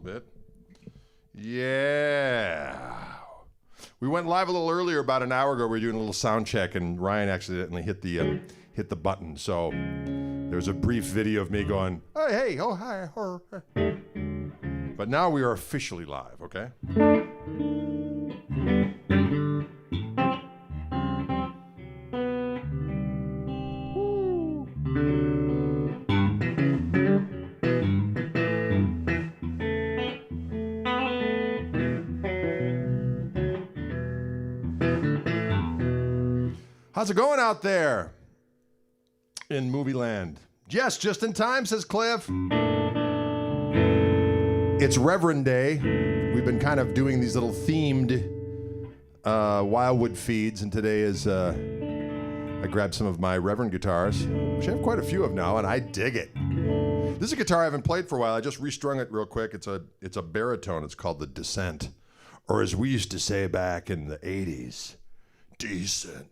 bit. Yeah. We went live a little earlier, about an hour ago. We were doing a little sound check, and Ryan accidentally hit the button. So there's a brief video of me going, hey, oh, hi. Oh. But now we are officially live, okay? How's it going out there in movie land? Yes, just in time, says Cliff. It's Reverend Day. We've been kind of doing these little themed Wildwood feeds, and today is I grabbed some of my Reverend guitars, which I have quite a few of now, and I dig it. This is a guitar I haven't played for a while. I just restrung it real quick. It's a baritone. It's called the Descent, or as we used to say back in the 80s, decent.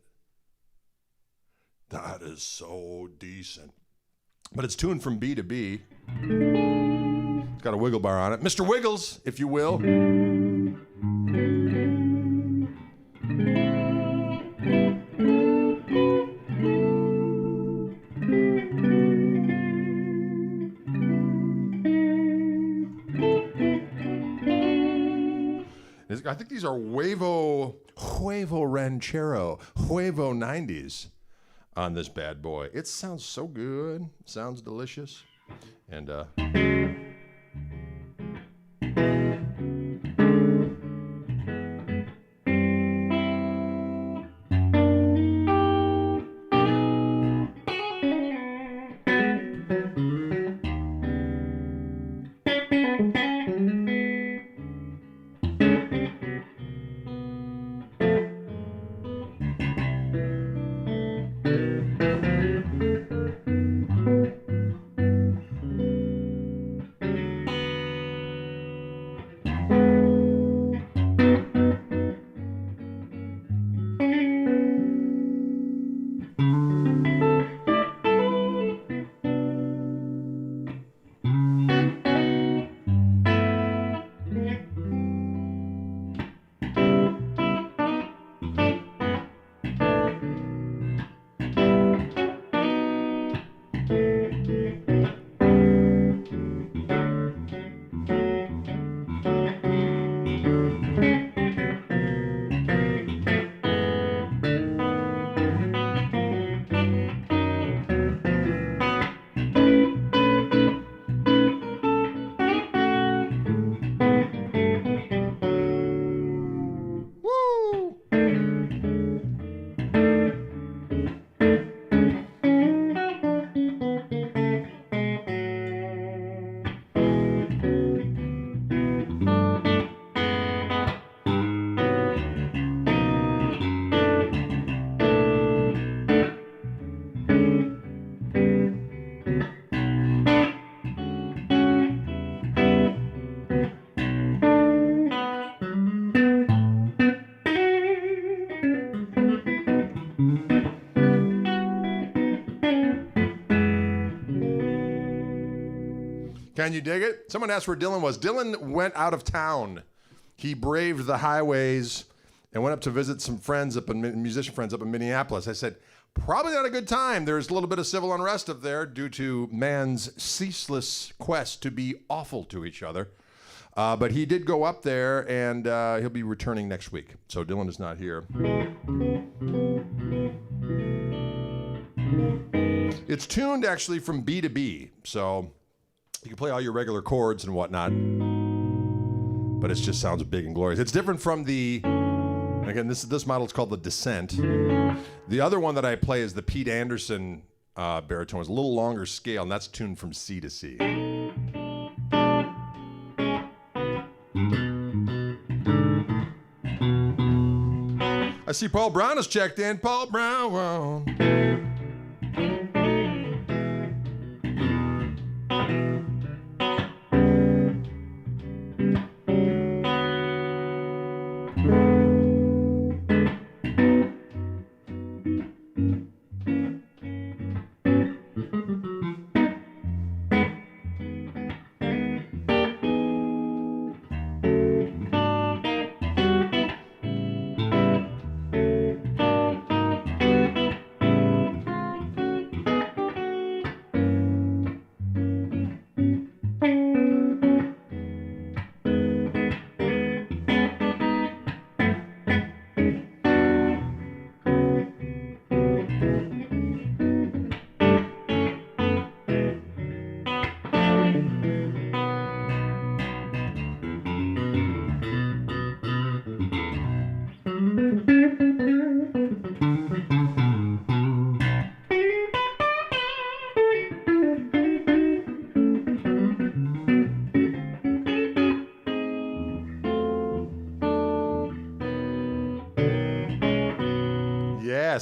That is so decent. But it's tuned from B to B. It's got a wiggle bar on it. Mr. Wiggles, if you will. I think these are Huevo Ranchero, Huevo 90s. On this bad boy. It sounds so good. Sounds delicious. And can you dig it? Someone asked where Dylan was. Dylan went out of town. He braved the highways and went up to visit some friends musician friends up in Minneapolis. I said, probably not a good time. There's a little bit of civil unrest up there due to man's ceaseless quest to be awful to each other. But he did go up there, and he'll be returning next week. So Dylan is not here. It's tuned actually from B to B, so you can play all your regular chords and whatnot, but it just sounds big and glorious. It's different from the, again, this model is called the Descent. The other one that I play is the Pete Anderson baritone. It's a little longer scale, and that's tuned from C to C. I see Paul Brown has checked in. Paul Brown.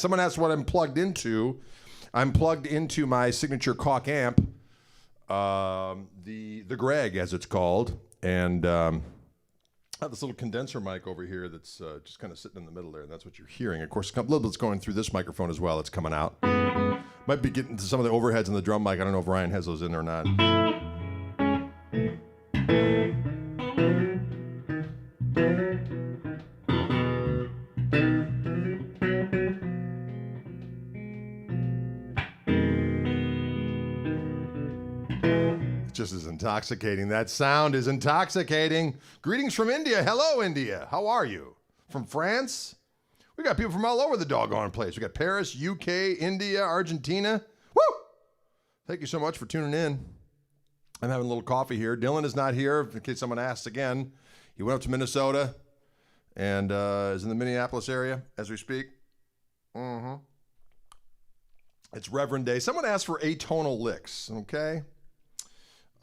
someone asked what I'm plugged into. I'm plugged into my signature Koch amp, the Greg, as it's called. And I have this little condenser mic over here that's just kind of sitting in the middle there, and that's what you're hearing. Of course, a little bit's going through this microphone as well. It's coming out. Might be getting to some of the overheads in the drum mic. I don't know if Ryan has those in or not. Just as intoxicating. That sound is intoxicating. Greetings from India. Hello, India. How are you? From France? We got people from all over the doggone place. We got Paris, UK, India, Argentina. Woo! Thank you so much for tuning in. I'm having a little coffee here. Dylan is not here, in case someone asks again. He went up to Minnesota and is in the Minneapolis area as we speak. Mm-hmm. It's Reverend Day. Someone asked for atonal licks, okay?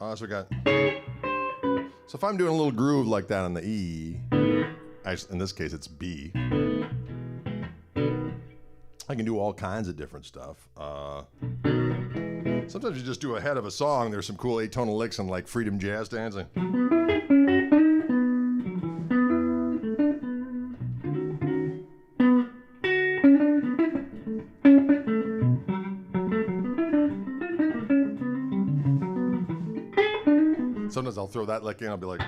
So we got. So if I'm doing a little groove like that on the E, in this case it's B, I can do all kinds of different stuff. Sometimes you just do a head of a song. There's some cool atonal licks and like freedom jazz dancing. Sometimes I'll throw that lick in, I'll be like.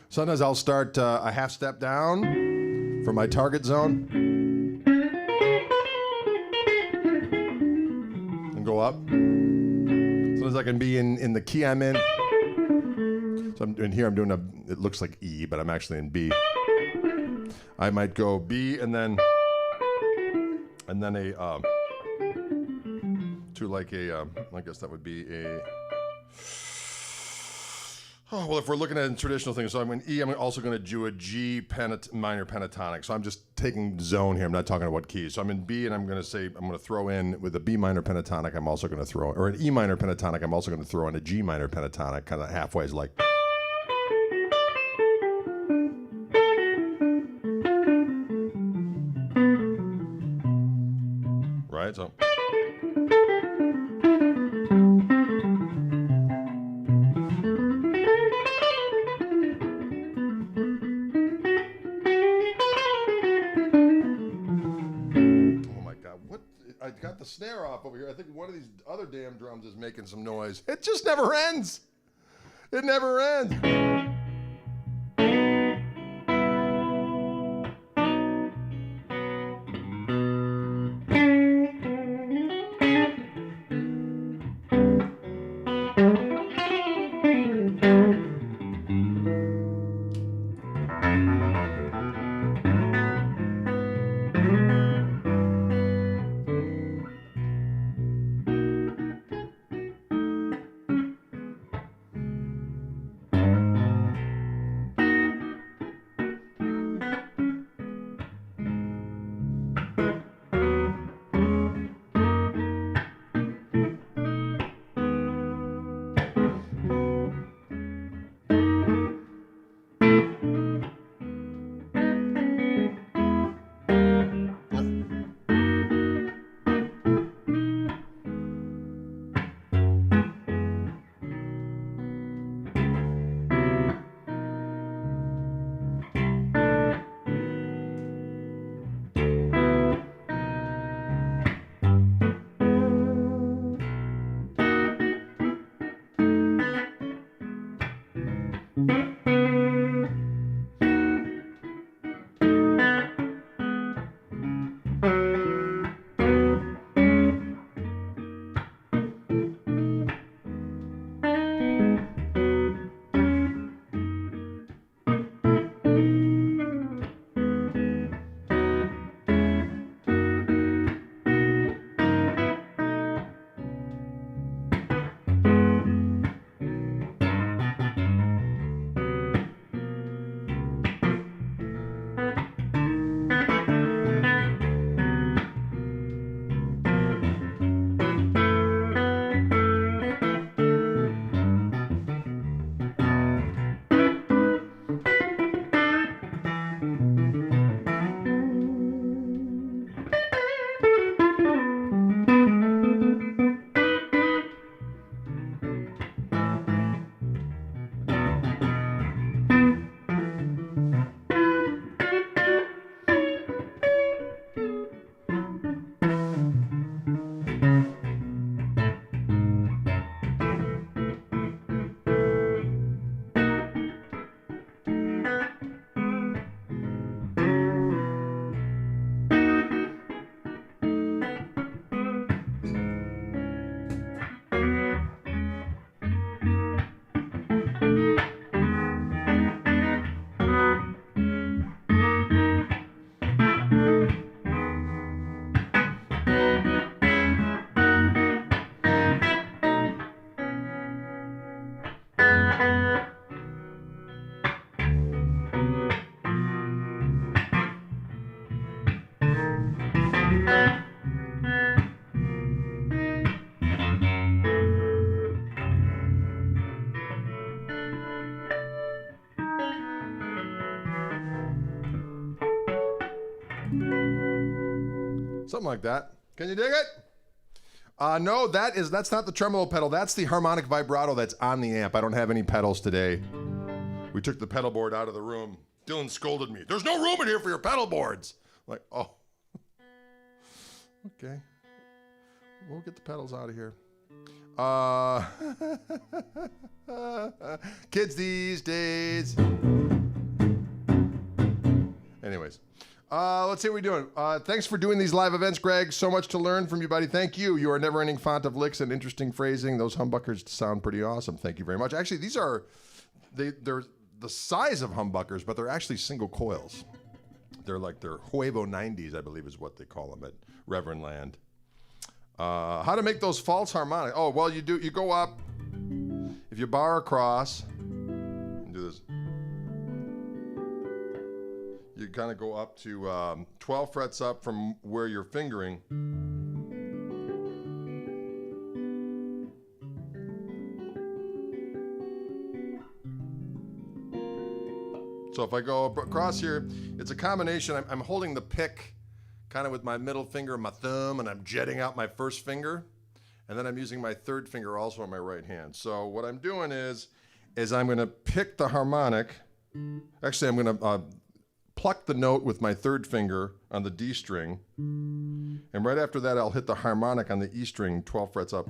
Sometimes I'll start a half step down from my target zone and go up. Sometimes I can be in the key I'm in. So in here I'm doing it looks like E, but I'm actually in B. I might go B and then a to like a I guess that would be a. Oh, well, if we're looking at traditional things, so I'm in E, I'm also going to do a G minor pentatonic. So I'm just taking zone here. I'm not talking about what keys. So I'm in B, and I'm going to throw in with a B minor pentatonic. I'm also going to throw, or an E minor pentatonic. I'm also going to throw in a G minor pentatonic, kind of halfway, like. Right. So. I got the snare off over here. I think one of these other damn drums is making some noise. It just never ends. It never ends. Something like that. Can you dig it? No, that's not the tremolo pedal. That's the harmonic vibrato that's on the amp. I don't have any pedals today. We took the pedal board out of the room. Dylan scolded me. There's no room in here for your pedal boards. I'm like, oh. Okay. We'll get the pedals out of here. Kids these days. Anyways. Let's see what we're doing. Thanks for doing these live events, Greg. So much to learn from you, buddy. Thank you. You are a never-ending font of licks and interesting phrasing. Those humbuckers sound pretty awesome. Thank you very much. Actually, these are they're the size of humbuckers, but they're actually single coils. They're Huevo 90s, I believe is what they call them at Reverend land. How to make those false harmonics? Oh, well, you go up. If you bar across, and do this. You kind of go up to 12 frets up from where you're fingering. So if I go across here, it's a combination. I'm holding the pick kind of with my middle finger and my thumb, and I'm jetting out my first finger. And then I'm using my third finger also on my right hand. So what I'm doing is I'm going to pick the harmonic. Actually, I'm going to pluck the note with my third finger on the D string, and right after that I'll hit the harmonic on the E string 12 frets up,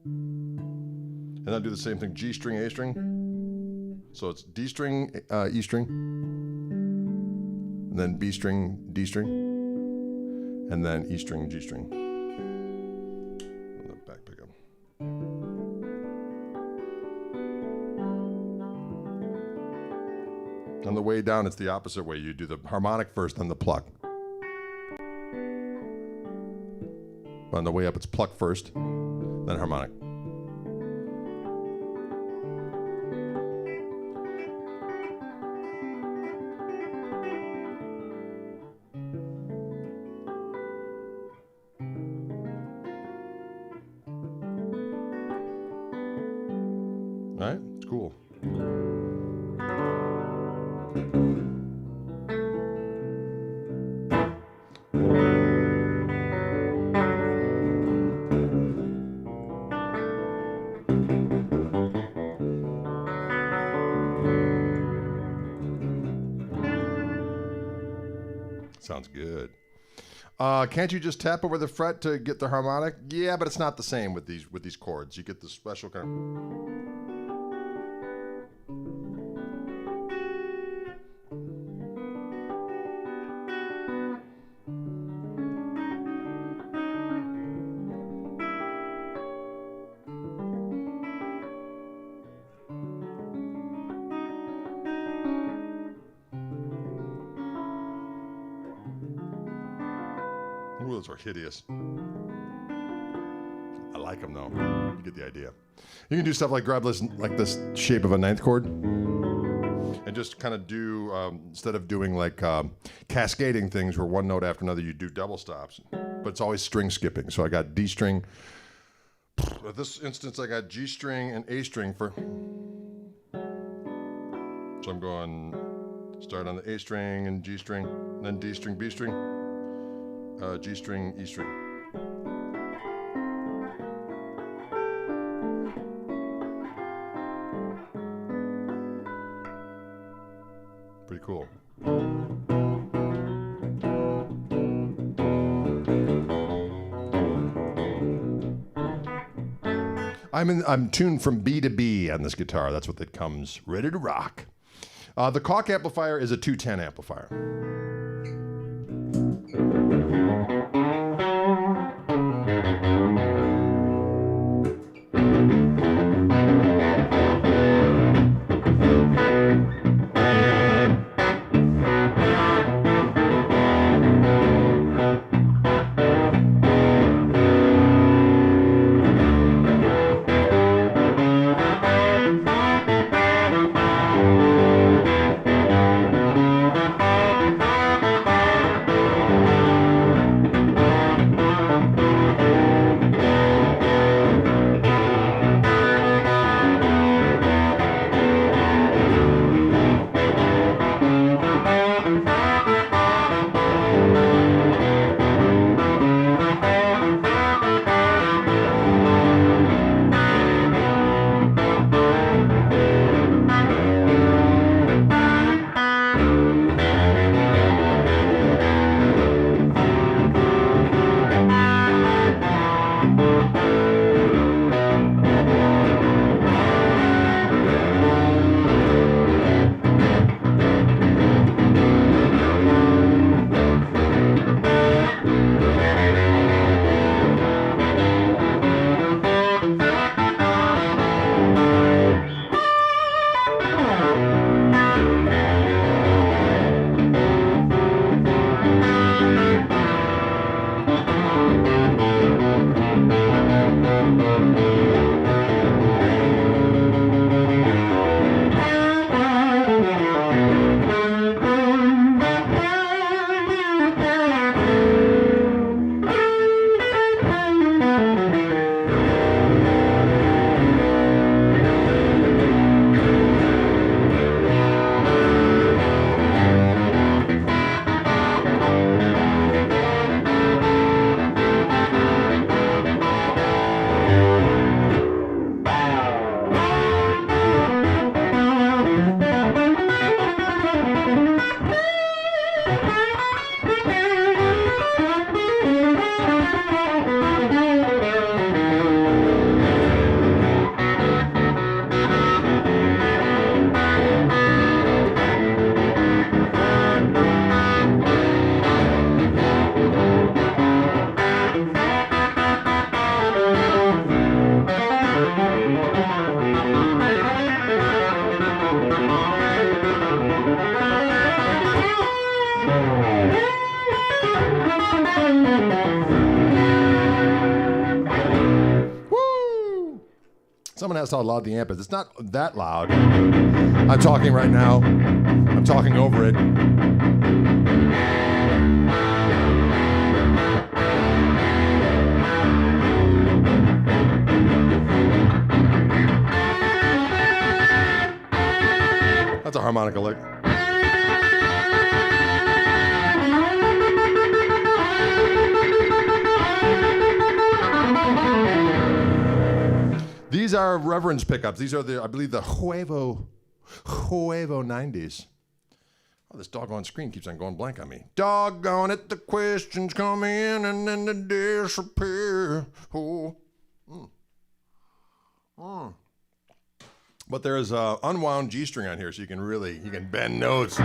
and I'll do the same thing, G string, A string. So it's D string, E string, and then B string, D string, and then E string, G string. And the back pickup. On the way down, it's the opposite way. You do the harmonic first, then the pluck. On the way up, it's pluck first, then harmonic. Right? It's cool. Sounds good. Can't you just tap over the fret to get the harmonic? Yeah, but it's not the same with these chords. You get the special kind of... Ooh, those are hideous. I like them though. You get the idea. You can do stuff like grab this shape of a ninth chord and just kind of do, instead of doing like cascading things where one note after another, you do double stops. But it's always string skipping. So I got D string. In this instance, I got G string and A string for... So I'm going, start on the A string and G string, then D string, B string. G string, E string. Pretty cool. I'm tuned from B to B on this guitar. That's what that comes ready to rock. The Koch amplifier is a 210 amplifier. Someone asked how loud the amp is. It's not that loud. I'm talking right now. I'm talking over it. That's a harmonica lick. These are Reverend's pickups. These are I believe the Huevo 90s. Oh, this doggone screen keeps on going blank on me. Doggone it, the questions come in and then they disappear. Oh. But there's a unwound G string on here, so you can bend notes.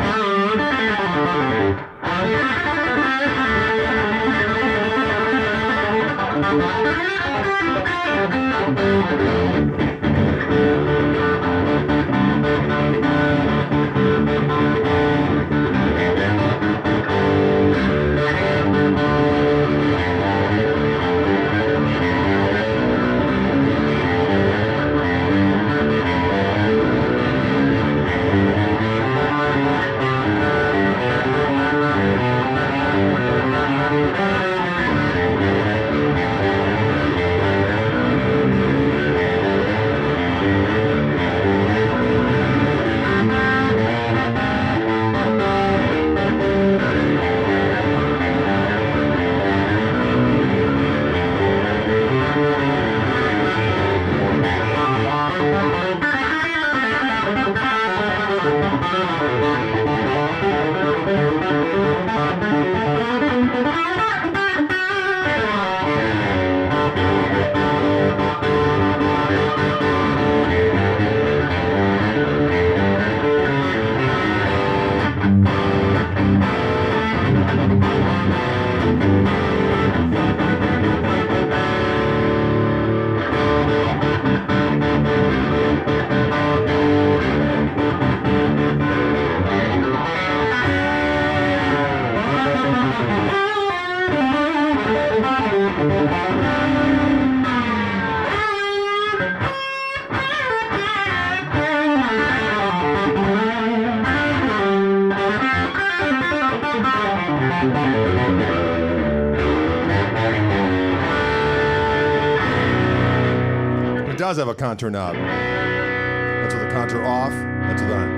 It does have a contour knob. That's with the contour off. That's with on.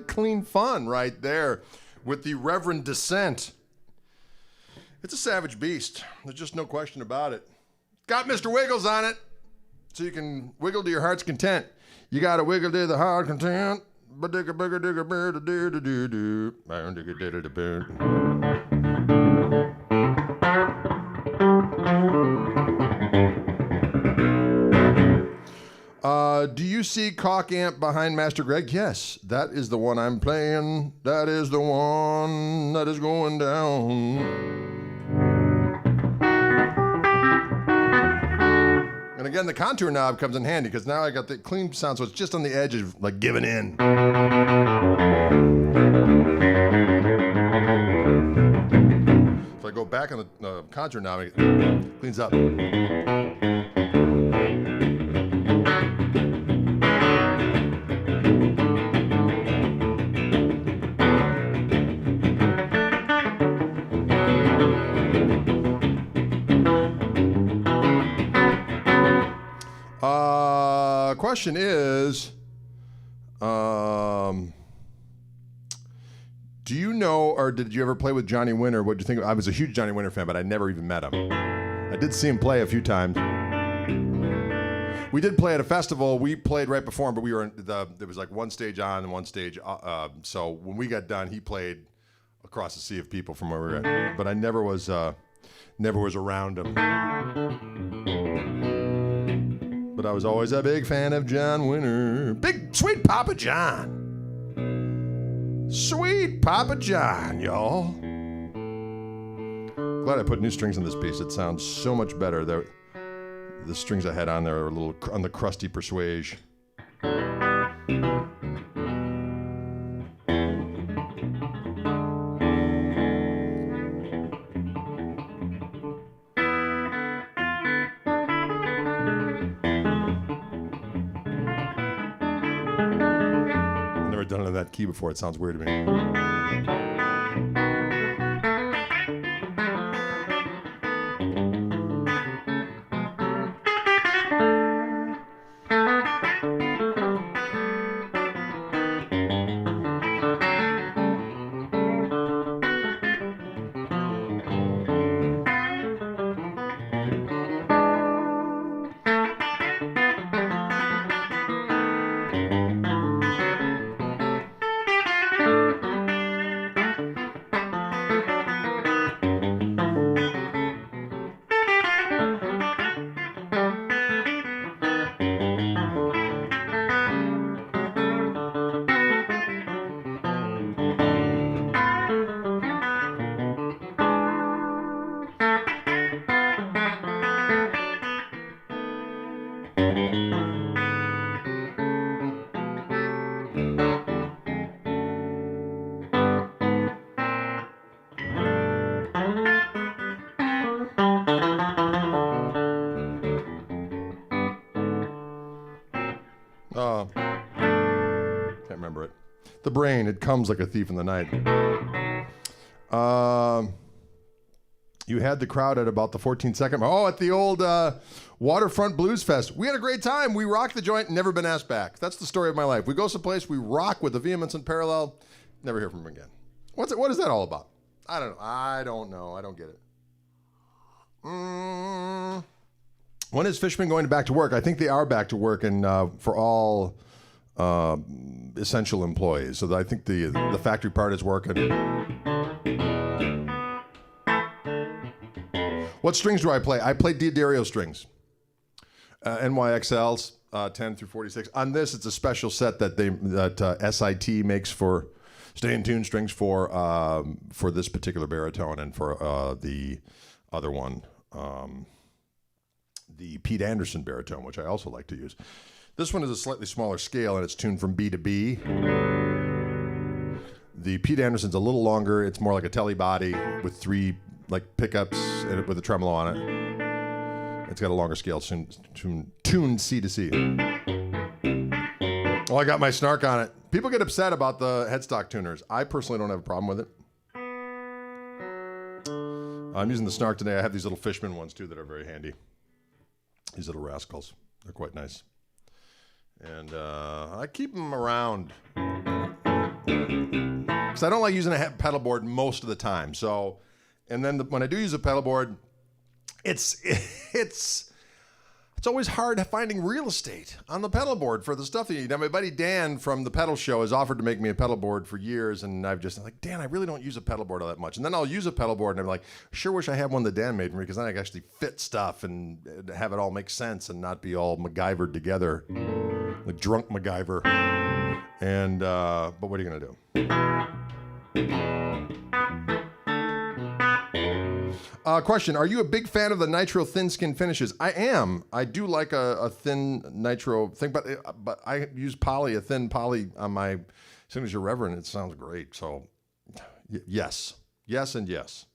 clean fun right there with the Reverend Descent. It's a savage beast. There's just no question about it. Got Mr. Wiggles on it, so you can wiggle to your heart's content. You got to wiggle to the heart content. Do you see Koch amp behind Master Greg? Yes, that is the one I'm playing. That is the one that is going down. And again, the contour knob comes in handy because now I got the clean sound, so it's just on the edge of like giving in. If I go back on the contour knob, it cleans up. Question is, do you know, or did you ever play with Johnny Winter? What did you think? I was a huge Johnny Winter fan, but I never even met him. I did see him play a few times. We did play at a festival. We played right before him, but we were there was like one stage on and one stage. So when we got done, he played across the sea of people from where we were at. But I never was around him. But I was always a big fan of John Winter. Big sweet Papa John. Sweet Papa John, y'all. Glad I put new strings on this piece. It sounds so much better. The strings I had on there are a little on the crusty persuage. Done it in that key before. It sounds weird to me. Can't remember it. The Brain, It Comes Like a Thief in the Night. You had the crowd at about the 14-second mark. Oh, at the old Waterfront Blues Fest. We had a great time. We rocked the joint, never been asked back. That's the story of my life. We go someplace, we rock with the vehemence and parallel, never hear from them again. What is that all about? I don't know. I don't get it. When is Fishman going back to work? I think they are back to work, and for all essential employees. So I think the factory part is working. What strings do I play? I play D'Addario strings, NYXLs, 10 through 46. On this, it's a special set that SIT makes for stay in tune strings for this particular baritone and for the other one, the Pete Anderson baritone, which I also like to use. This one is a slightly smaller scale, and it's tuned from B to B. The Pete Anderson's a little longer. It's more like a telly body with 3 like pickups and with a tremolo on it. It's got a longer scale, tuned C to C. Oh, I got my snark on it. People get upset about the headstock tuners. I personally don't have a problem with it. I'm using the snark today. I have these little Fishman ones too that are very handy. These little rascals. They're quite nice. And I keep them around Because I don't like using a pedal board most of the time. So, and then when I do use a pedal board, it's always hard finding real estate on the pedal board for the stuff that you need. Now, my buddy Dan from the Pedal Show has offered to make me a pedal board for years, and I've just like, Dan, I really don't use a pedal board all that much. And then I'll use a pedal board, and I'm like, sure wish I had one that Dan made for me, because then I can actually fit stuff and have it all make sense and not be all MacGyvered together, like drunk MacGyver. And but what are you gonna do? Question: are you a big fan of the nitro thin skin finishes? I am. I do like a thin nitro thing, but I use a thin poly on my signature Reverend. It sounds great. So yes, and yes.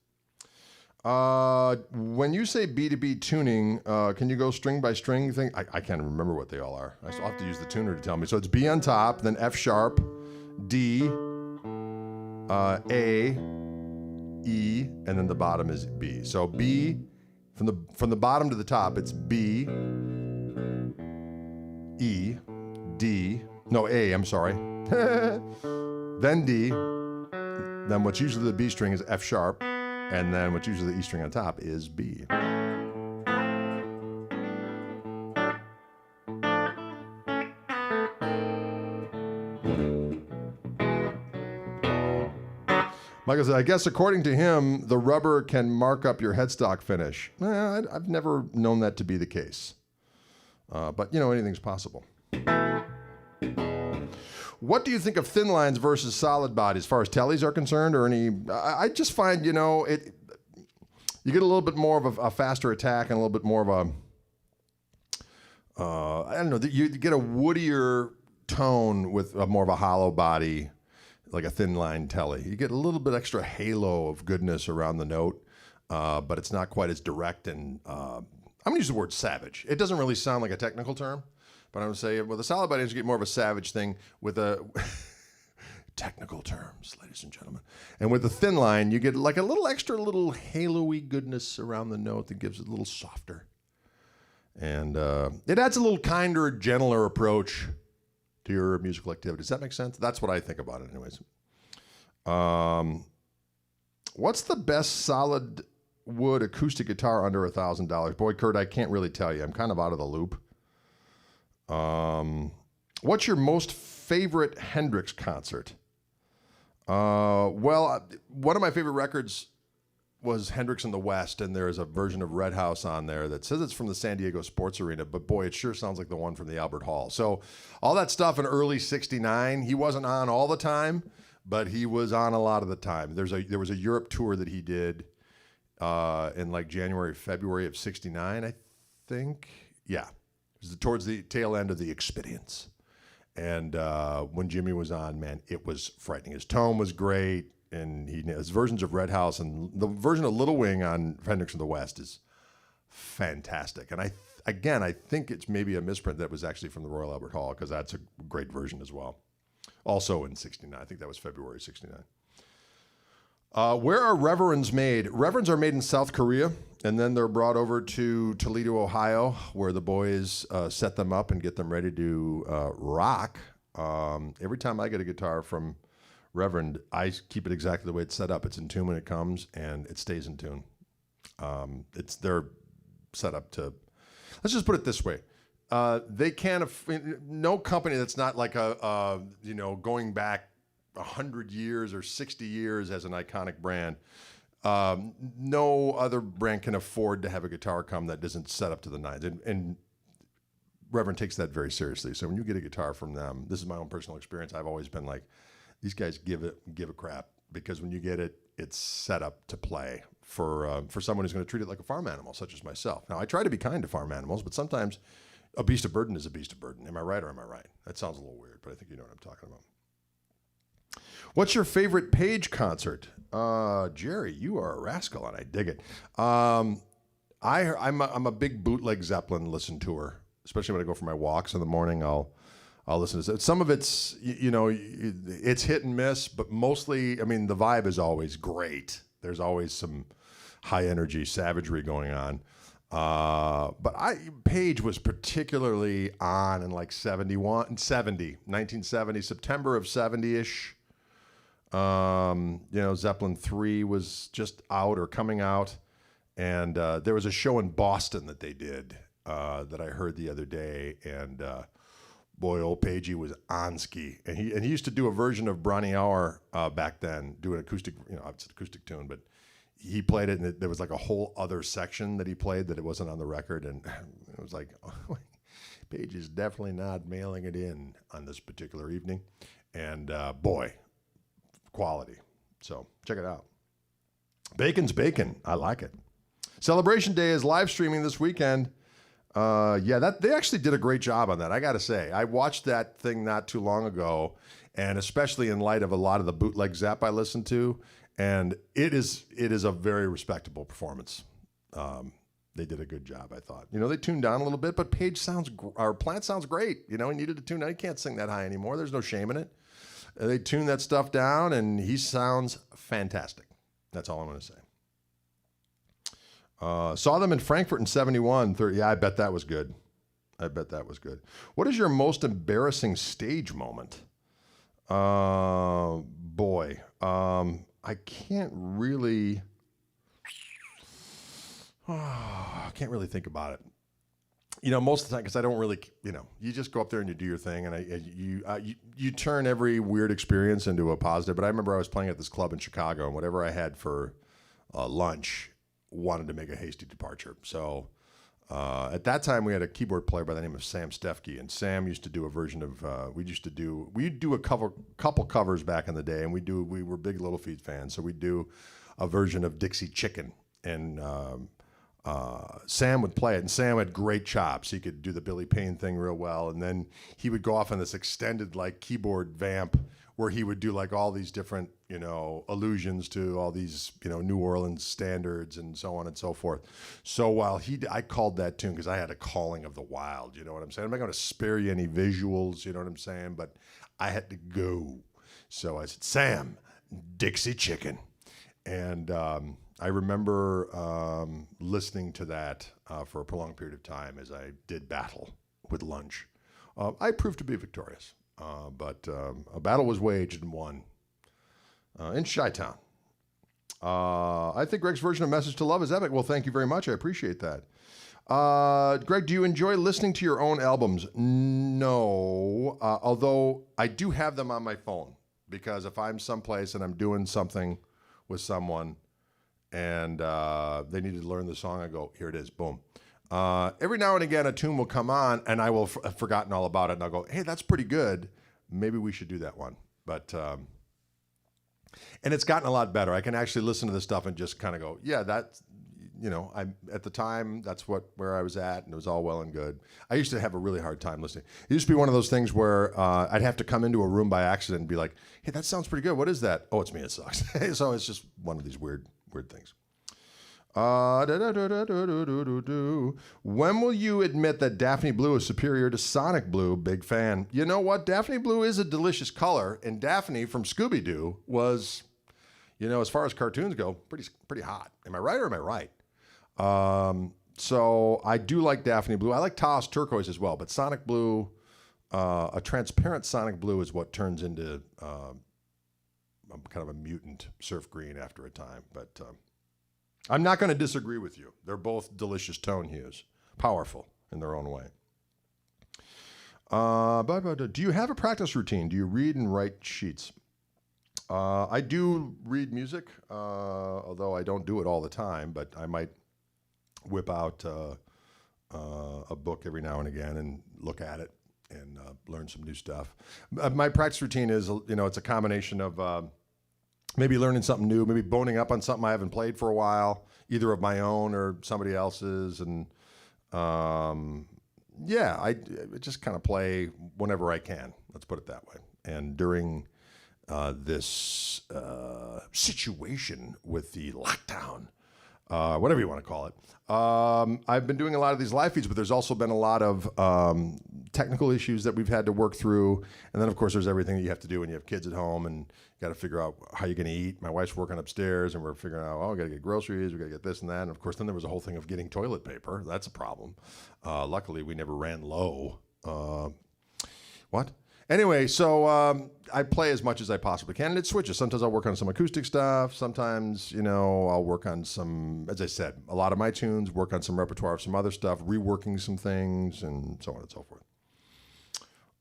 When you say B2B tuning, can you go string by string thing? I can't remember what they all are. I still have to use the tuner to tell me. So it's B on top, then F sharp, D, A, E, and then the bottom is B. So B, from the bottom to the top, it's B, E, D, no, A, I'm sorry. Then D, then what's usually the B string is F sharp, and then what's usually the E string on top is B. Michael said, I guess according to him, the rubber can mark up your headstock finish. I've never known that to be the case. But, anything's possible. What do you think of thin lines versus solid body as far as tellies are concerned, or any? I just find, you get a little bit more of a faster attack and a little bit more of I don't know, you get a woodier tone with more of a hollow body, like a thin line telly. You get a little bit extra halo of goodness around the note, but it's not quite as direct and, I'm gonna use the word savage. It doesn't really sound like a technical term, but I'm gonna say with a solid body, you get more of a savage thing with a, technical terms, ladies and gentlemen. And with the thin line, you get like a little extra little halo-y goodness around the note that gives it a little softer. And it adds a little kinder, gentler approach to your musical activity. Does that make sense? That's what I think about it anyways. What's the best solid wood acoustic guitar under $1,000? Boy, Kurt, I can't really tell you. I'm kind of out of the loop. What's your most favorite Hendrix concert? Well, one of my favorite records was Hendrix in the West, and there's a version of Red House on there that says it's from the San Diego Sports Arena, but boy, it sure sounds like the one from the Albert Hall. So all that stuff in early '69, he wasn't on all the time, but he was on a lot of the time. There was a Europe tour that he did in like January, February of '69, I think. Yeah, it was towards the tail end of the Experience. And when Jimmy was on, man, it was frightening. His tone was great. And his versions of Red House and the version of Little Wing on Hendrix in the West is fantastic. And I think it's maybe a misprint that was actually from the Royal Albert Hall, because that's a great version as well. Also in '69, I think that was February '69. Where are Reverends made? Reverends are made in South Korea, and then they're brought over to Toledo, Ohio, where the boys set them up and get them ready to rock. Every time I get a guitar from Reverend, I keep it exactly the way it's set up. It's in tune when it comes, and it stays in tune. They're set up to, let's just put it this way. They can't, no company that's not like going back 100 years or 60 years as an iconic brand, no other brand can afford to have a guitar come that isn't set up to the nines. And Reverend takes that very seriously. So when you get a guitar from them, this is my own personal experience. I've always been like, these guys give a crap, because when you get it, it's set up to play for someone who's going to treat it like a farm animal, such as myself. Now, I try to be kind to farm animals, but sometimes a beast of burden is a beast of burden. Am I right or am I right? That sounds a little weird, but I think you know what I'm talking about. What's your favorite Page concert? Jerry, you are a rascal, and I dig it. I'm a big bootleg Zeppelin listen to her, especially when I go for my walks in the morning. I'll listen to it. Some of it's, it's hit and miss, but mostly, the vibe is always great. There's always some high energy savagery going on. But Page was particularly on in like 1970, September of 70-ish. Zeppelin 3 was just out or coming out. And there was a show in Boston that they did that I heard the other day. And boy, old Pagey was on ski. And he used to do a version of Bronny Hour back then, do an acoustic, it's an acoustic tune, but he played it, and there was like a whole other section that he played that it wasn't on the record. And it was like, oh, Page is definitely not mailing it in on this particular evening. And boy, quality. So check it out. Bacon's bacon. I like it. Celebration Day is live streaming this weekend. They actually did a great job on that. I got to say, I watched that thing not too long ago, and especially in light of a lot of the bootleg Zap I listened to, and it is a very respectable performance. They did a good job, I thought. They tuned down a little bit, but Plant sounds great. He needed to tune down. He can't sing that high anymore. There's no shame in it. They tuned that stuff down, and he sounds fantastic. That's all I'm going to say. Saw them in Frankfurt in 71. Yeah, I bet that was good. What is your most embarrassing stage moment? Boy, I can't really think about it. Most of the time, because I don't really, you just go up there and you do your thing, and you turn every weird experience into a positive. But I remember I was playing at this club in Chicago, and whatever I had for lunch, wanted to make a hasty departure. So at that time, we had a keyboard player by the name of Sam Stefke, and Sam used to do a version of we'd do a couple covers back in the day, and we were big Little Feat fans, so we'd do a version of Dixie Chicken, and Sam would play it, and Sam had great chops. He could do the Billy Payne thing real well, and then he would go off on this extended keyboard vamp where he would do all these different allusions to all these New Orleans standards and so on and so forth. So while I called that tune because I had a calling of the wild, you know what I'm saying? I'm not going to spare you any visuals, you know what I'm saying? But I had to go. So I said, Sam, Dixie Chicken. And I remember listening to that for a prolonged period of time as I did battle with lunch. I proved to be victorious, but a battle was waged and won in Chi-Town. I think Greg's version of Message to Love is epic. Well, thank you very much. I appreciate that. Greg, do you enjoy listening to your own albums? No, although I do have them on my phone, because if I'm someplace and I'm doing something with someone and they need to learn the song, I go, here it is, boom. Every now and again, a tune will come on and I will have forgotten all about it, and I'll go, hey, that's pretty good. Maybe we should do that one. But and it's gotten a lot better. I can actually listen to this stuff and just kind of go, yeah, that's, I'm at the time, that's where I was at, and it was all well and good. I used to have a really hard time listening. It used to be one of those things where I'd have to come into a room by accident and be like, hey, that sounds pretty good. What is that? Oh, it's me. It sucks. So it's just one of these weird things. When will you admit that Daphne Blue is superior to Sonic Blue? Big fan. You know what? Daphne Blue is a delicious color, and Daphne from Scooby-Doo was, as far as cartoons go, pretty hot. Am I right or am I right? So I do like Daphne Blue. I like Taos Turquoise as well, but Sonic Blue, a transparent Sonic Blue is what turns into kind of a mutant surf green after a time, but I'm not going to disagree with you. They're both delicious tone hues, powerful in their own way. Do you have a practice routine? Do you read and write sheets? I do read music, although I don't do it all the time, but I might whip out a book every now and again and look at it and learn some new stuff. My practice routine is, it's a combination of maybe learning something new, maybe boning up on something I haven't played for a while, either of my own or somebody else's. And I just kind of play whenever I can. Let's put it that way. And during this situation with the lockdown, whatever you want to call it, I've been doing a lot of these live feeds, but there's also been a lot of technical issues that we've had to work through. And then, of course, there's everything that you have to do when you have kids at home and you got to figure out how you're going to eat. My wife's working upstairs and we're figuring out, we got to get groceries, we got to get this and that. And, of course, then there was a whole thing of getting toilet paper. That's a problem. Luckily, we never ran low. What? Anyway, so I play as much as I possibly can, and it switches. Sometimes I'll work on some acoustic stuff. Sometimes, I'll work on some, as I said, a lot of my tunes, work on some repertoire of some other stuff, reworking some things, and so on and so forth.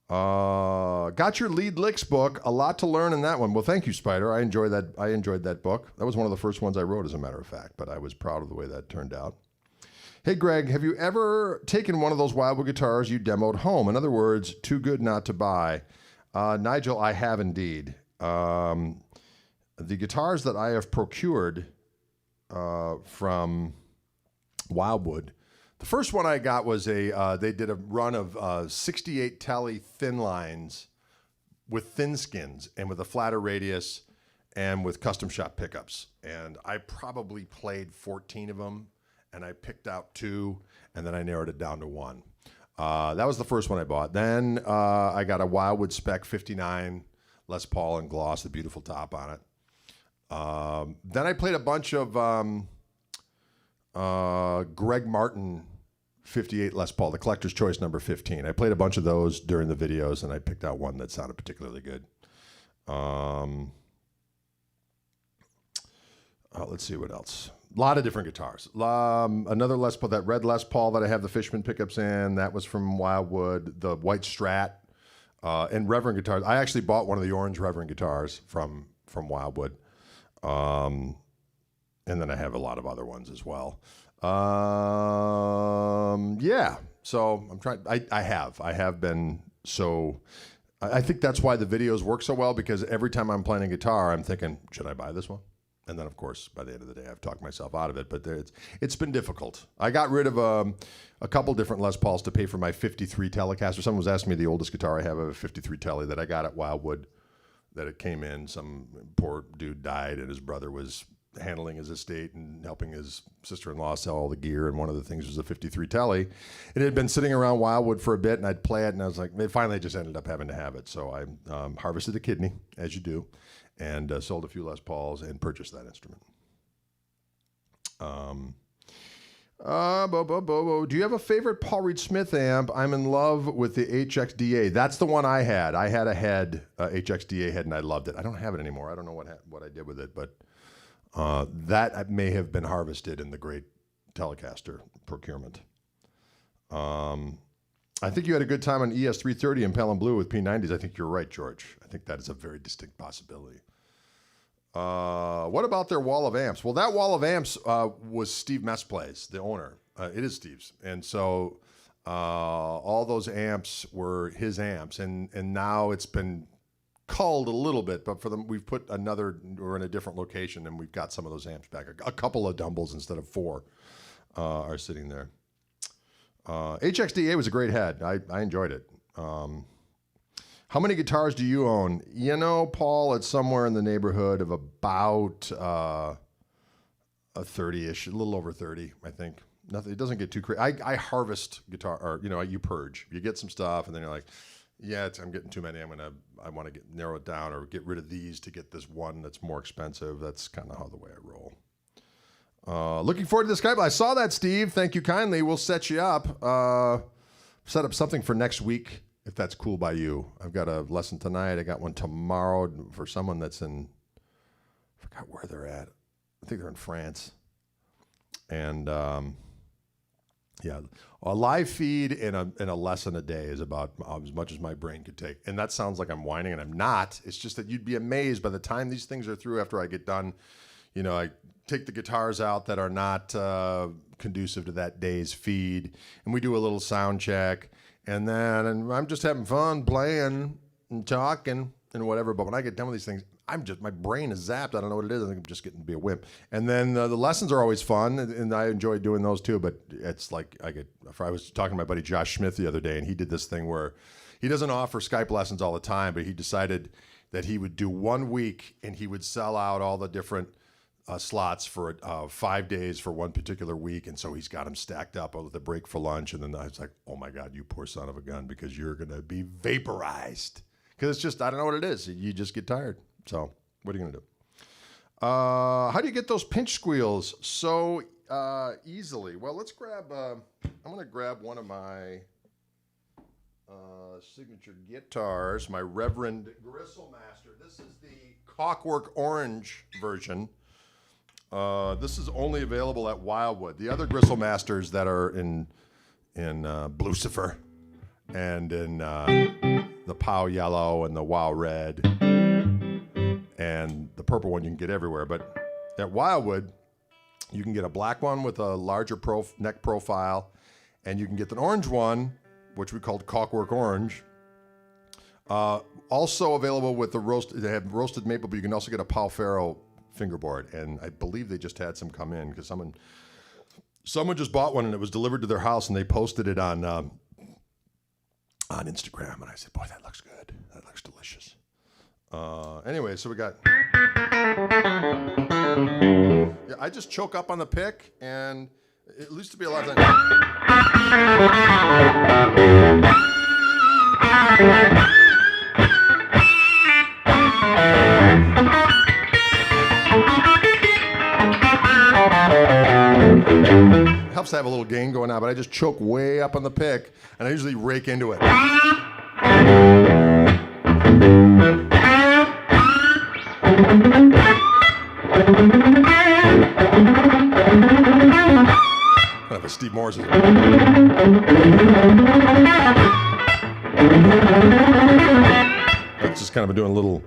Got your lead licks book. A lot to learn in that one. Well, thank you, Spider. I enjoyed that book. That was one of the first ones I wrote, as a matter of fact, but I was proud of the way that turned out. Hey, Greg, have you ever taken one of those Wildwood guitars you demoed home? In other words, too good not to buy. Nigel, I have indeed. The guitars that I have procured from Wildwood, the first one I got was they did a run of 68 Tele thin lines with thin skins and with a flatter radius and with custom shop pickups. And I probably played 14 of them. And I picked out 2, and then I narrowed it down to 1. That was the first one I bought. Then I got a Wildwood Spec 59 Les Paul and gloss, the beautiful top on it. Then I played a bunch of Greg Martin 58 Les Paul, the Collector's Choice number 15. I played a bunch of those during the videos, and I picked out one that sounded particularly good. Let's see what else. A lot of different guitars. Another Les Paul, that red Les Paul that I have the Fishman pickups in, that was from Wildwood. The white Strat and Reverend guitars. I actually bought one of the orange Reverend guitars from Wildwood. And then I have a lot of other ones as well. Yeah. So I'm trying. I have been so. I think that's why the videos work so well, because every time I'm playing a guitar, I'm thinking, should I buy this one? And then, of course, by the end of the day, I've talked myself out of it. But it's been difficult. I got rid of a couple different Les Pauls to pay for my 53 Telecaster. Someone was asking me the oldest guitar I have, a 53 Tele that I got at Wildwood, that it came in. Some poor dude died, and his brother was handling his estate and helping his sister-in-law sell all the gear. And one of the things was a 53 Tele. It had been sitting around Wildwood for a bit, and I'd play it, and I was like, finally I just ended up having to have it. So I harvested a kidney, as you do, and sold a few Les Pauls and purchased that instrument. Do you have a favorite Paul Reed Smith amp? I'm in love with the HXDA. That's the one I had. I had a head, HXDA head, and I loved it. I don't have it anymore. I don't know what I did with it, but that may have been harvested in the great Telecaster procurement. I think you had a good time on ES330 and Pale and Blue with P90s. I think you're right, George. I think that is a very distinct possibility. What about their wall of amps? Well, that wall of amps was Steve Mesplay's, the owner. It is Steve's. And so all those amps were his amps. And now it's been culled a little bit, but for them, we're in a different location, and we've got some of those amps back. A couple of Dumbles instead of 4 are sitting there. HXDA was a great head. I enjoyed it. How many guitars do you own? Paul, it's somewhere in the neighborhood of about a 30-ish, a little over 30, I think. Nothing. It doesn't get too crazy. I harvest guitar, or you purge. You get some stuff, and then you're like, yeah, I'm getting too many. I want to narrow it down or get rid of these to get this one that's more expensive. That's kind of how the way I roll. Looking forward to the Skype. I saw that, Steve. Thank you kindly. We'll set you up. Set up something for next week, if that's cool by you. I've got a lesson tonight. I got one tomorrow for someone that's I forgot where they're at. I think they're in France. And yeah, a live feed and a lesson a day is about as much as my brain could take. And that sounds like I'm whining, and I'm not. It's just that you'd be amazed by the time these things are through after I get done. I take the guitars out that are not conducive to that day's feed, and we do a little sound check. And then I'm just having fun playing and talking and whatever. But when I get done with these things, my brain is zapped. I don't know what it is. I think I'm just getting to be a wimp. And then the lessons are always fun, and I enjoy doing those too. But it's like I was talking to my buddy Josh Smith the other day, and he did this thing where he doesn't offer Skype lessons all the time, but he decided that he would do 1 week, and he would sell out all the different slots for 5 days for one particular week. And so he's got them stacked up with a break for lunch. And then I was like, oh my God, you poor son of a gun, because you're going to be vaporized. Because it's just, I don't know what it is. You just get tired. So what are you going to do? How do you get those pinch squeals so easily? Well, let's grab, I'm going to grab one of my signature guitars, my Reverend Gristle Master. This is the Clockwork Orange version. This is only available at Wildwood. The other Gristle Masters that are in Blucifer and in the Pow Yellow and the Wow Red and the purple one you can get everywhere. But at Wildwood, you can get a black one with a larger neck profile, and you can get the orange one, which we called Clockwork Orange. Also available with they have roasted maple, but you can also get a Pal Faro fingerboard. And I believe they just had some come in because someone just bought one and it was delivered to their house and they posted it on Instagram. And I said, boy, that looks good. That looks delicious. Anyway, so we got... Yeah, I just choke up on the pick, and it used to be a lot of times. It helps to have a little gain going on, but I just choke way up on the pick, and I usually rake into it. Kind of a Steve Morris. It's just kind of doing a little.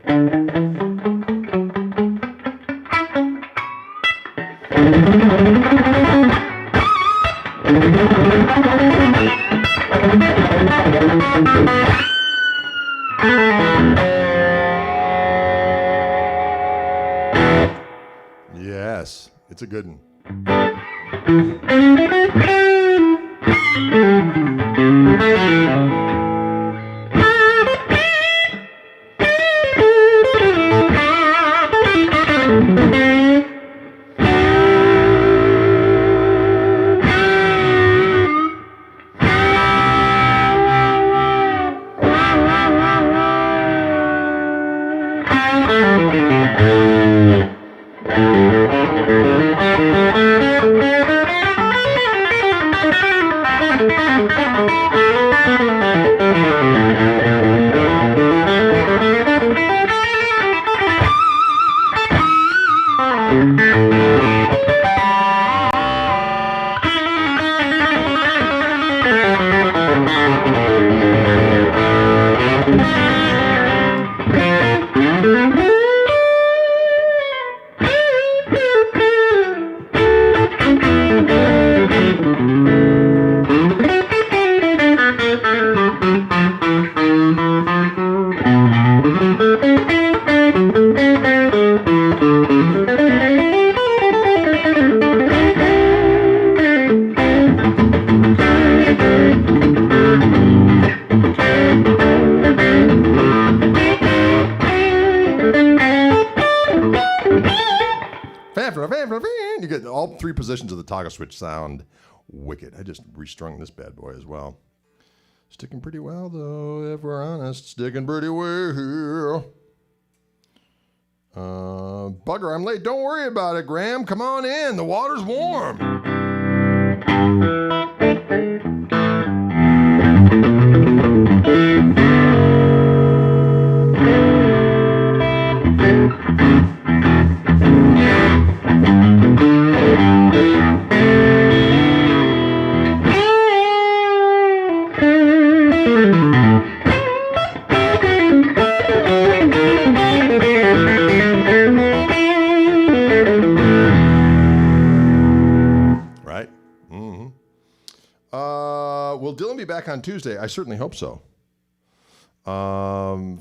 Yes, it's a good one. You get all three positions of the toggle switch sound wicked. I just restrung this bad boy as well. Sticking pretty well, though, if we're honest. Sticking pretty well. Bugger, I'm late. Don't worry about it, Graham. Come on in. The water's warm. Will Dylan be back on Tuesday? I certainly hope so.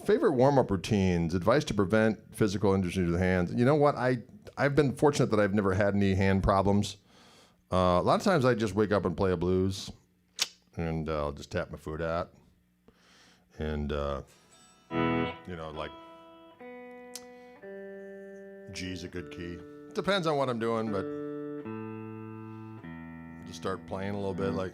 Favorite warm-up routines, advice to prevent physical injury to the hands. You know what? I've been fortunate that I've never had any hand problems. A lot of times I just wake up and play a blues, and I'll just tap my foot out. And, like, G's a good key. Depends on what I'm doing, but just start playing a little bit, like...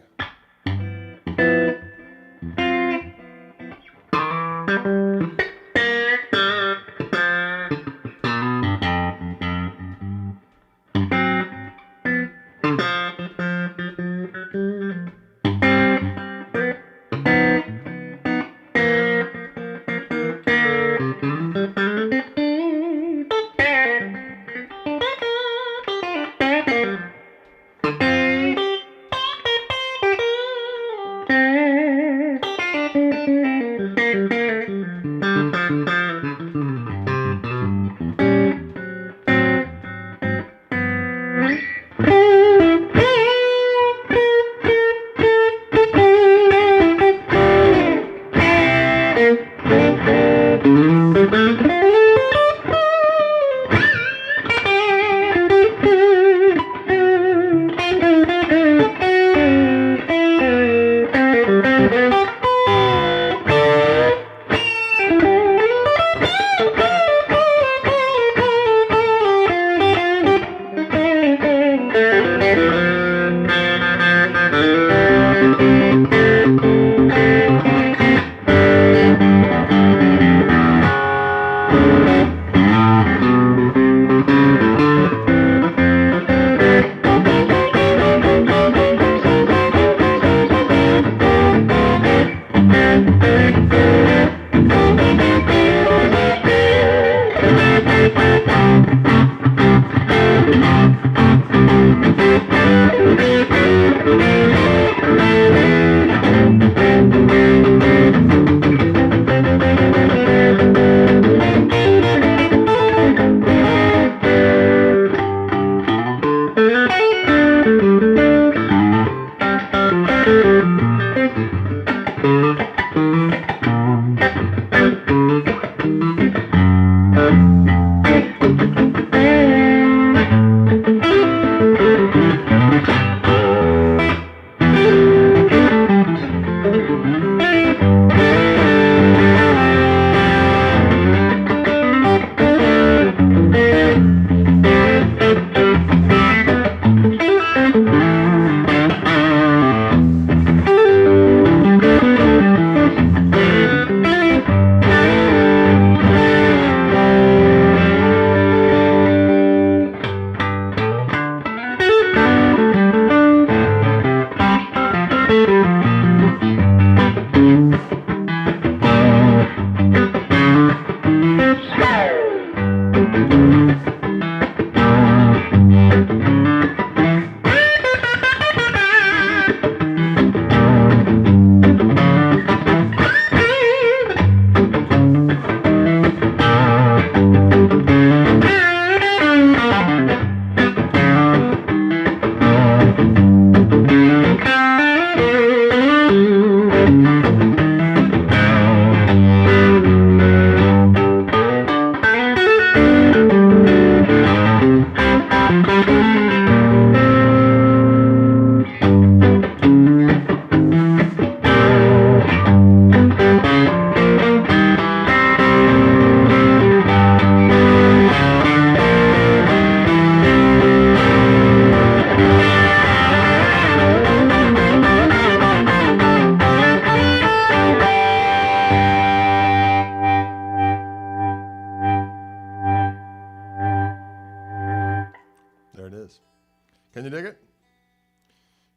Can you dig it?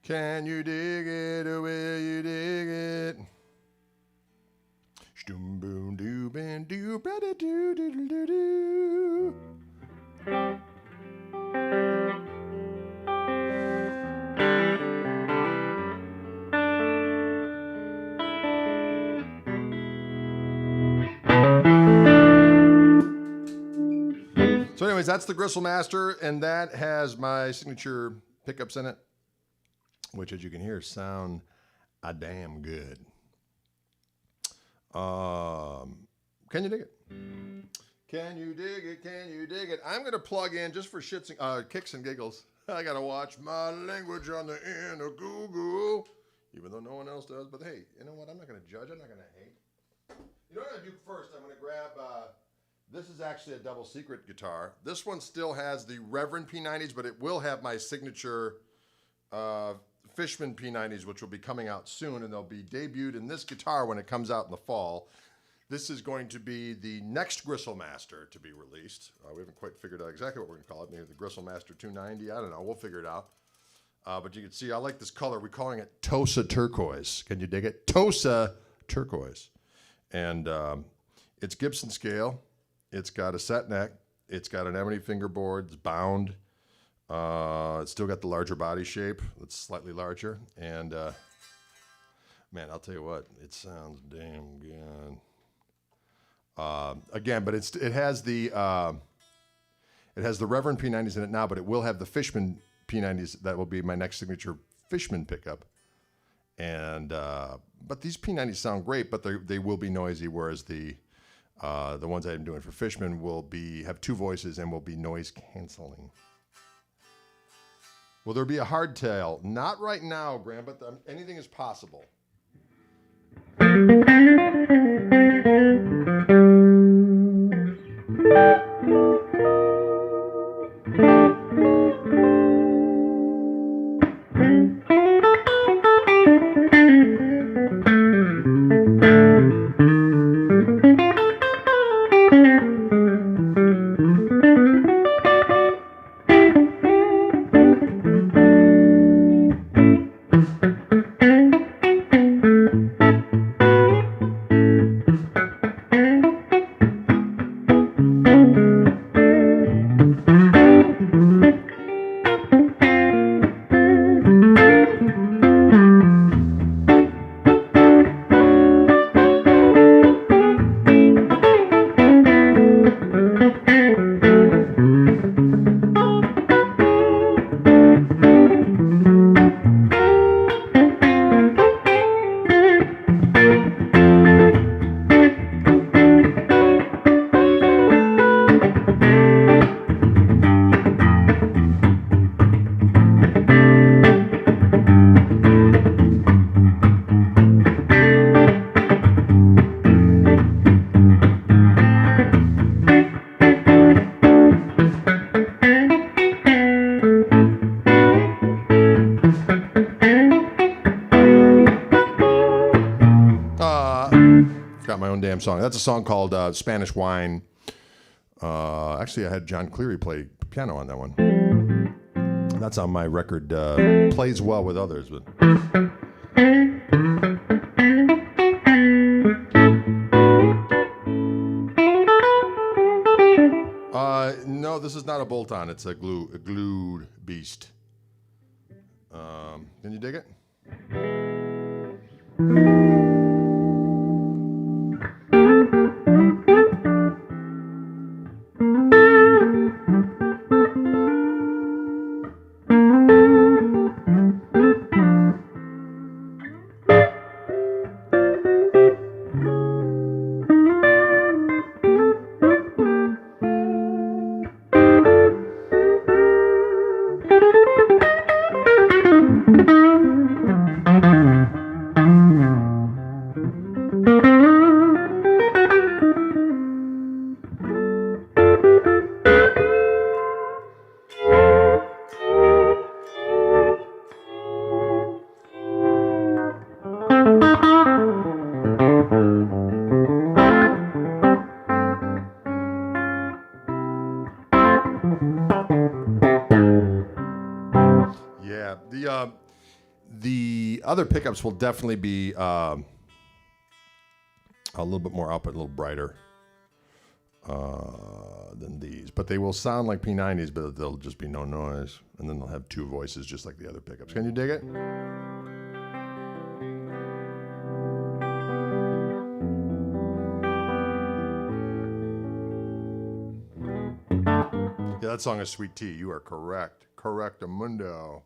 Can you dig it, or will you dig it? Shdoom boom doo ban doo brada doo doo doo doo. So anyways, that's the Gristle Master, and that has my signature pickups in it, which, as you can hear, sound a damn good. Can you dig it? Can you dig it? Can you dig it? I'm going to plug in, just for shits and kicks and giggles, I got to watch my language on the end of Google, even though no one else does. But hey, you know what? I'm not going to judge. I'm not going to hate. You know what I'm going to do first? I'm going to grab... this is actually a double secret guitar. This one still has the Reverend P90s, but it will have my signature Fishman P90s, which will be coming out soon, and they'll be debuted in this guitar when it comes out in the fall. This is going to be the next Gristle Master to be released. We haven't quite figured out exactly what we're going to call it. Maybe the Gristle Master 290. I don't know. We'll figure it out. But you can see I like this color. We're calling it Tosa Turquoise. Can you dig it? Tosa Turquoise. And it's Gibson scale. It's got a set neck. It's got an ebony fingerboard. It's bound. It's still got the larger body shape. It's slightly larger. And, man, I'll tell you what, it sounds damn good. Again, but it has the Reverend P90s in it now, but it will have the Fishman P90s. That will be my next signature Fishman pickup. And but these P90s sound great, but they will be noisy, whereas the ones I'm doing for Fishman will have two voices and will be noise canceling. Will there be a hardtail? Not right now, Graham, but anything is possible. Song. That's a song called Spanish Wine. Actually, I had John Cleary play piano on that one. That's on my record. Plays well with others, but no, this is not a bolt-on. It's a glued beast. Can you dig it? The other pickups will definitely be a little bit more output, a little brighter than these. But they will sound like P90s, but there'll just be no noise. And then they'll have two voices just like the other pickups. Can you dig it? Yeah, that song is Sweet Tea. You are correct. Correctamundo.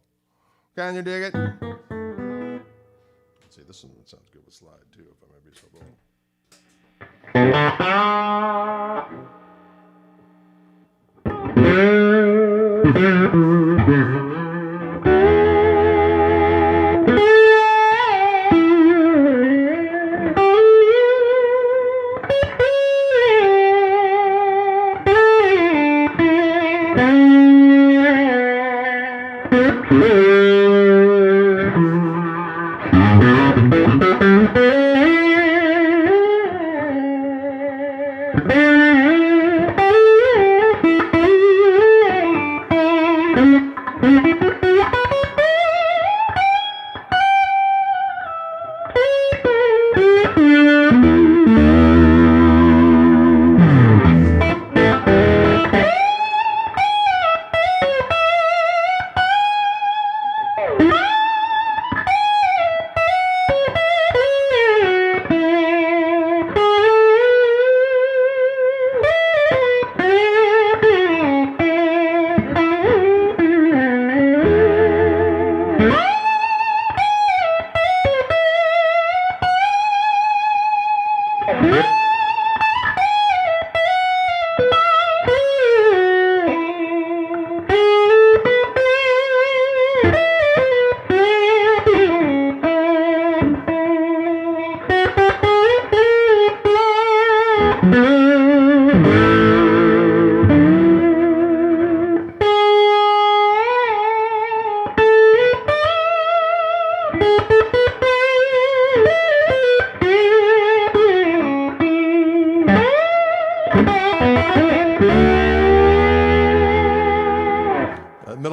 Can you dig it? Let's see, this one sounds good with slide too, if I may be so bold.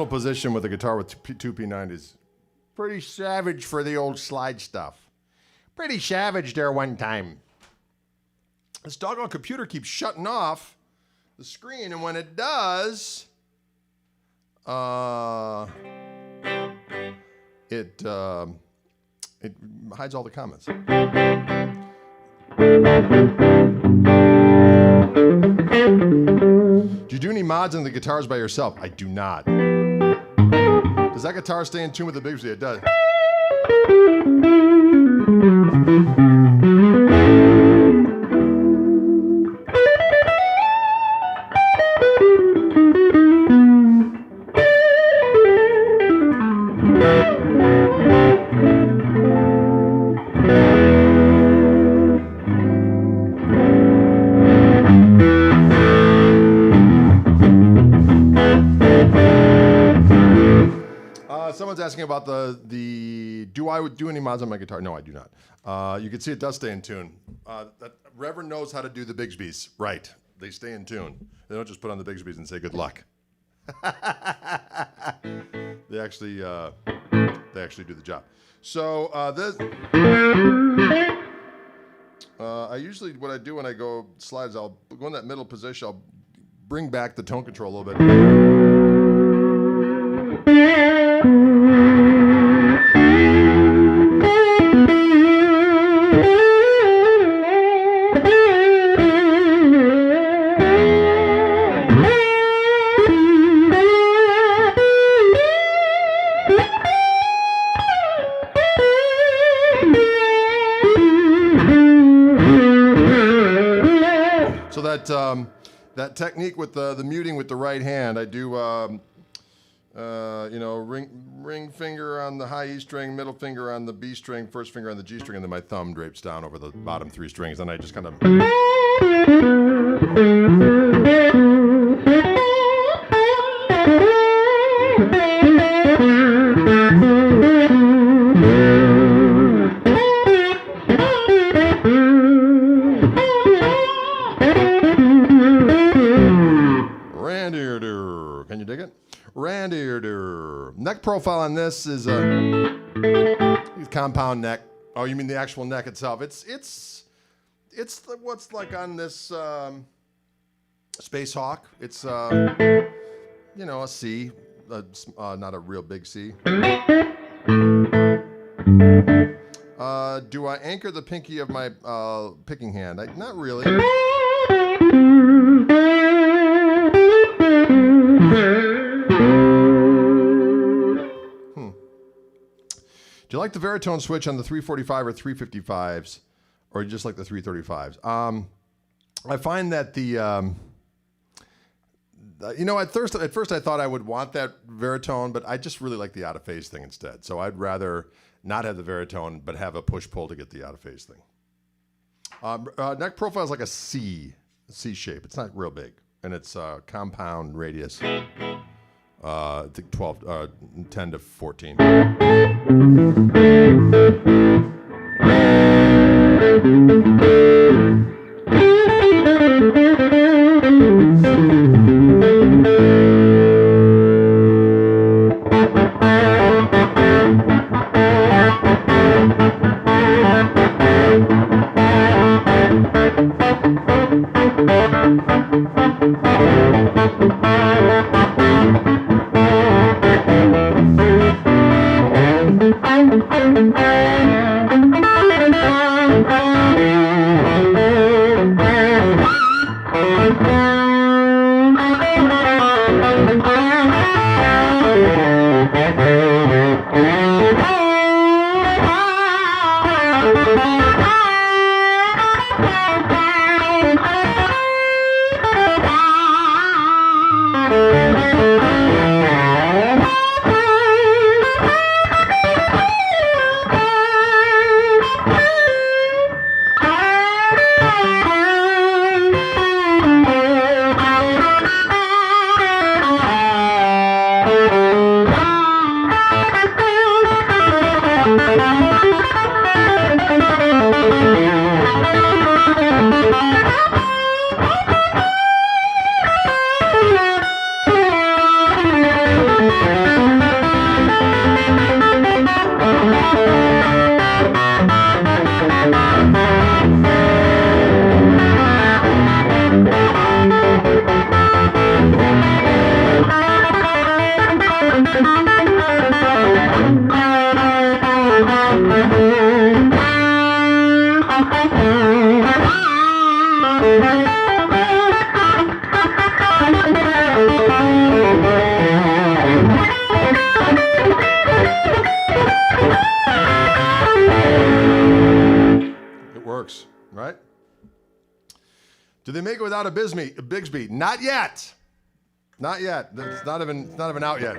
Position with a guitar with two P90s. Pretty savage for the old slide stuff. Pretty savage there one time. This doggone computer keeps shutting off the screen, and when it does, it hides all the comments. Do you do any mods on the guitars by yourself? I do not. Does that guitar stay in tune with the Bigsby? It does. Someone's asking about the do I do any mods on my guitar? No, I do not. You can see it does stay in tune. That Reverend knows how to do the Bigsbys. Right. They stay in tune. They don't just put on the Bigsbys and say good luck. They actually do the job. So this I usually, what I do when I go slides, I'll go in that middle position. I'll bring back the tone control a little bit. That technique with the muting with the right hand, I do, ring finger on the high E string, middle finger on the B string, first finger on the G string, and then my thumb drapes down over the bottom three strings, and I just kind of... Can you dig it? Neck profile on this is a compound neck. Oh, you mean the actual neck itself? It's what's like on this Space Hawk. It's a C, not a real big C. Do I anchor the pinky of my picking hand? Not really. Do you like the varitone switch on the 345 or 355s, or you just like the 335s? I find that at first I thought I would want that varitone, but I just really like the out of phase thing instead. So I'd rather not have the varitone, but have a push pull to get the out of phase thing. Neck profile is like a C shape. It's not real big, and it's compound radius. I think 10 to 14. Right? Do they make it without a Bigsby? Not yet. Not yet. It's not even out yet.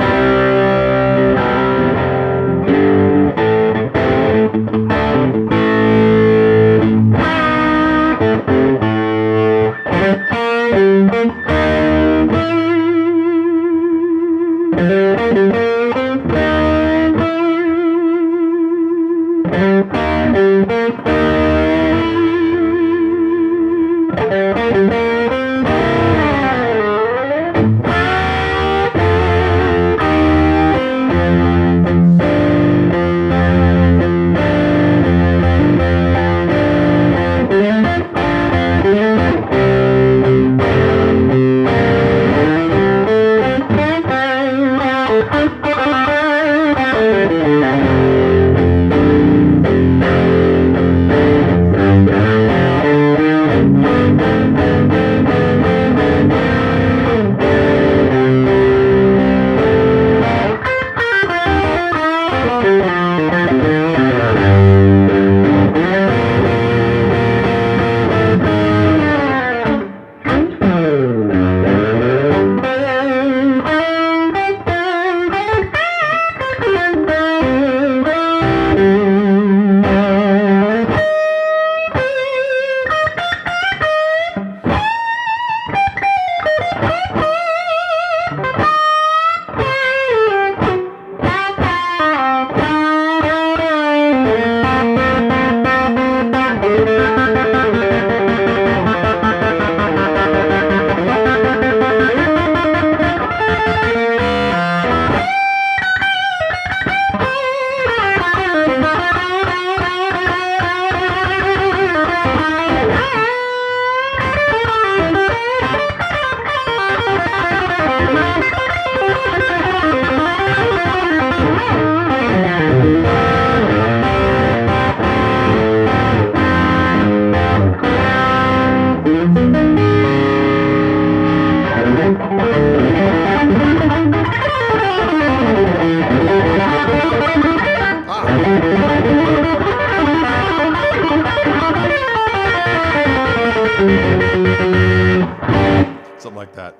Something like that.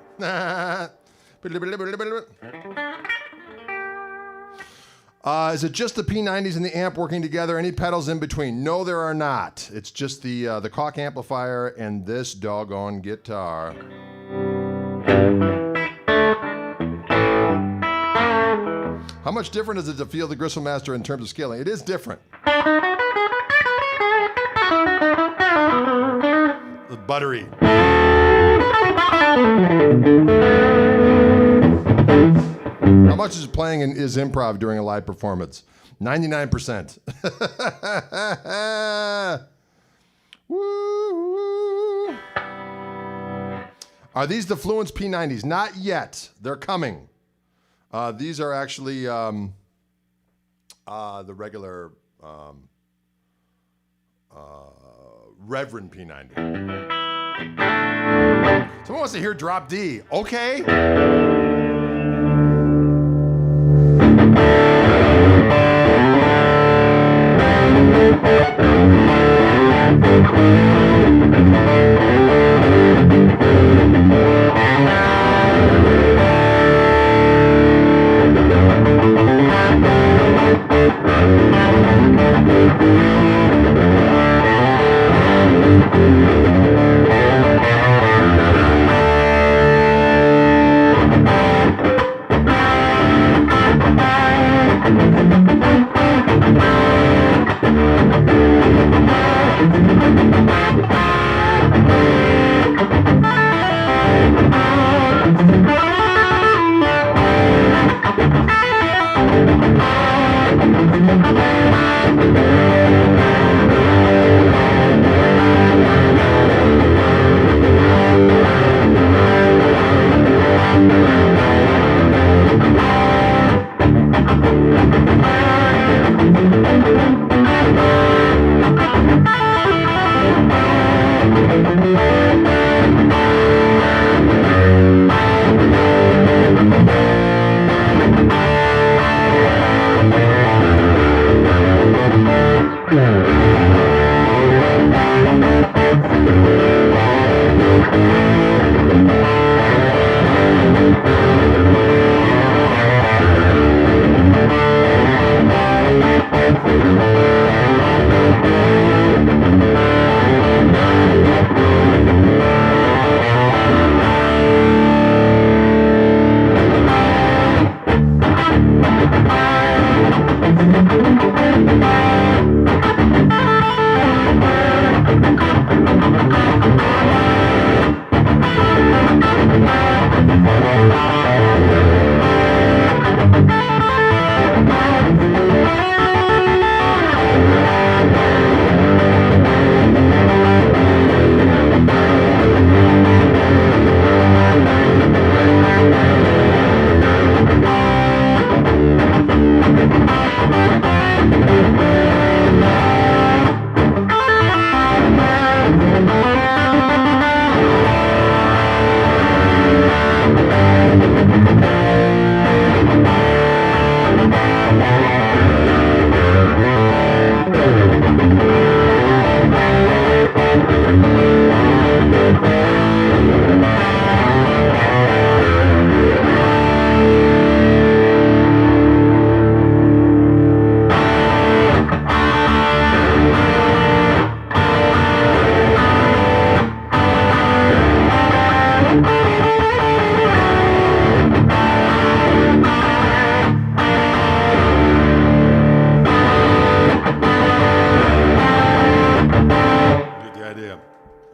Is it just the P90s and the amp working together? Any pedals in between? No, there are not. It's just the Koch amplifier and this doggone guitar. How much different is it to feel the Gristlemaster in terms of scaling? It is different. The buttery. How much is playing and is improv during a live performance? 99%. Woo. Are these the Fluence P90s? Not yet. They're coming. These are actually The regular Reverend P90. Someone wants to hear drop D. Okay.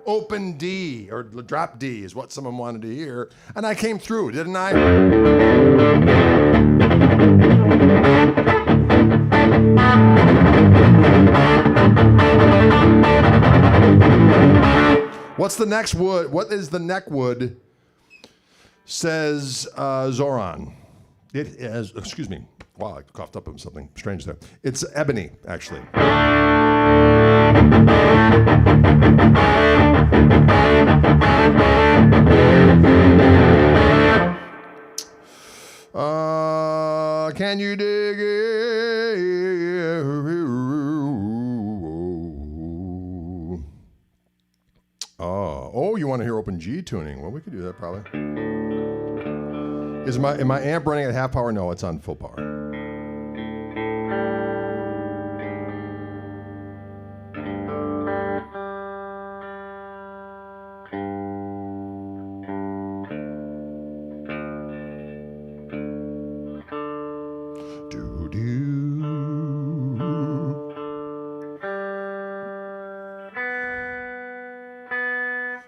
Open D or drop D is what someone wanted to hear, and I came through, didn't I? What's the next wood? What is the neck wood? Says Zoran. It is, excuse me. Wow, I coughed up on something strange there. It's ebony, actually. Can you dig it? Oh, you want to hear open G tuning? Well, we could do that probably. Is my amp running at half power? No, it's on full power.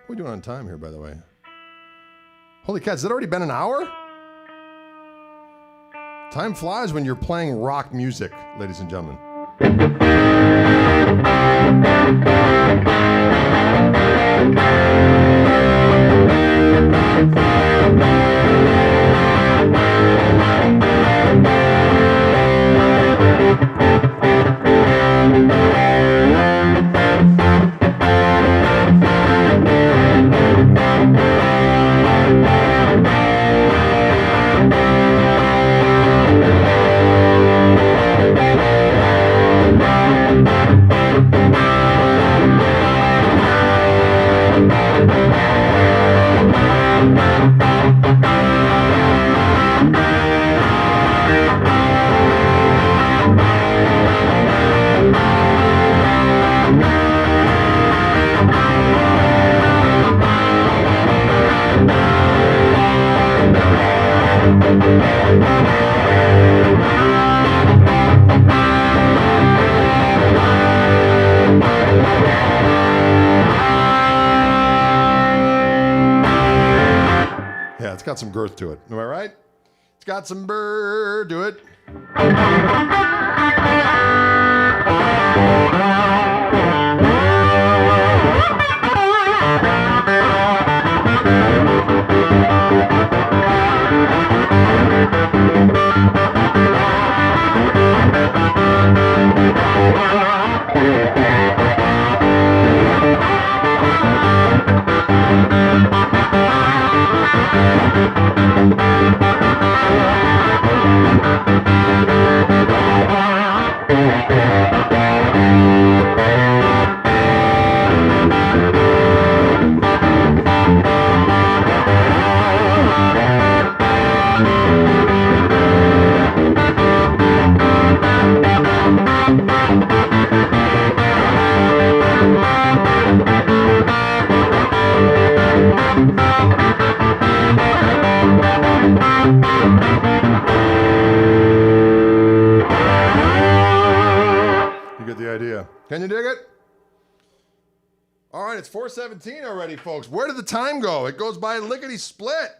What are we doing on time here, by the way? Holy cats, has it already been an hour? Time flies when you're playing rock music, ladies and gentlemen. got some girth to it. Am I right? It's got some burr to it. Can you dig it? All right, it's 4:17 already, folks. Where did the time go? It goes by lickety-split.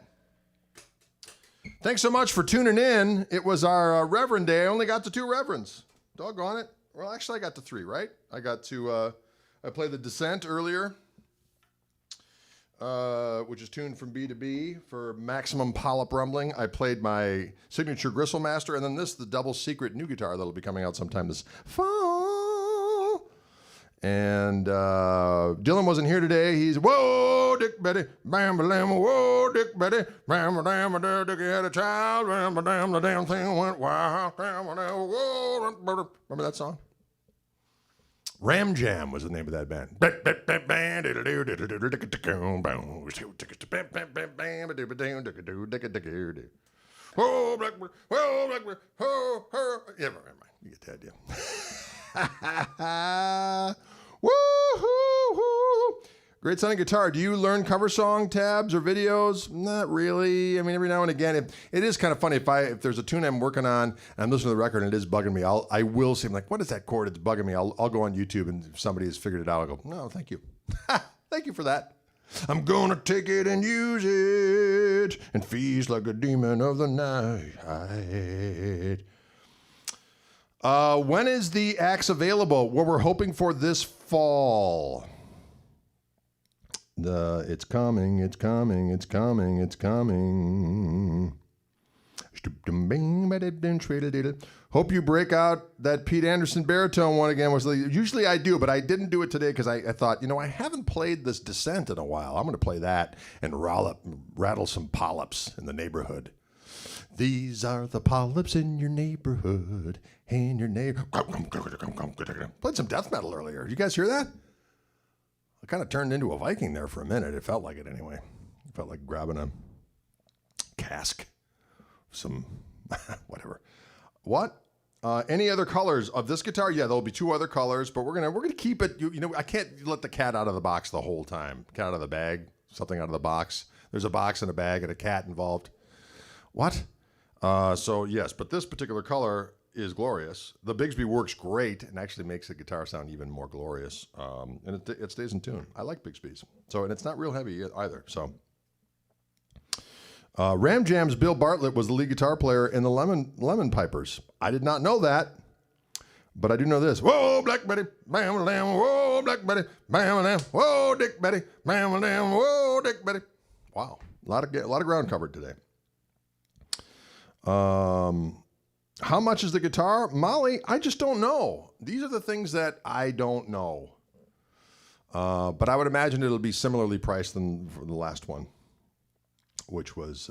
Thanks so much for tuning in. It was our Reverend Day. I only got to 2 Reverends. Doggone it. Well, actually, I got to 3, right? I got to, I played the Descent earlier, which is tuned from B to B for maximum polyp rumbling. I played my signature Gristle Master, and then this, the double secret new guitar that'll be coming out sometime this fall. And Dylan wasn't here today. He's, whoa, Dick Betty, bam, bam, whoa, Dick Betty, bam, bam, Dick had a child, bam, bam, the damn thing went wild, bam, whoa. Remember that song? Ram Jam was the name of that band. Oh, Blackbird, oh, Blackbird, oh, her. Yeah, never mind. You get the idea. Woo-hoo-hoo. Great sounding guitar. Do you learn cover song tabs or videos? Not really. I mean, every now and again, it is kind of funny if there's a tune I'm working on and I'm listening to the record and it is bugging me. I will say, I'm like, what is that chord? It's bugging me. I'll go on YouTube and if somebody has figured it out, I'll go, no, thank you. Thank you for that. I'm gonna take it and use it and feast like a demon of the night. When is the axe available? Well, we're hoping for this fall. It's coming, it's coming, it's coming, it's coming. Hope you break out that Pete Anderson baritone one again. Usually I do, but I didn't do it today because I thought, I haven't played this Descent in a while. I'm going to play that and rattle some polyps in the neighborhood. These are the polyps in your neighborhood. In your neighborhood. Played some death metal earlier. Did you guys hear that? I kind of turned into a Viking there for a minute. It felt like it anyway. It felt like grabbing a cask. Some, whatever. What? Any other colors of this guitar? Yeah, there'll be 2 other colors, but we're gonna keep it. I can't let the cat out of the box the whole time. Cat out of the bag. Something out of the box. There's a box and a bag and a cat involved. What? So yes, but this particular color is glorious. The Bigsby works great and actually makes the guitar sound even more glorious. And it stays in tune. I like Bigsby's. And it's not real heavy either. So Ram Jam's Bill Bartlett was the lead guitar player in the Lemon Pipers. I did not know that, but I do know this. Whoa, Black Betty, bam, lamb, whoa, Black Betty, bam, lamb, whoa, Dick Betty, bam, lamb, whoa, Dick Betty. Wow, a lot of ground covered today. How much is the guitar? Molly, I just don't know. These are the things that I don't know. But I would imagine it'll be similarly priced than for the last one, which was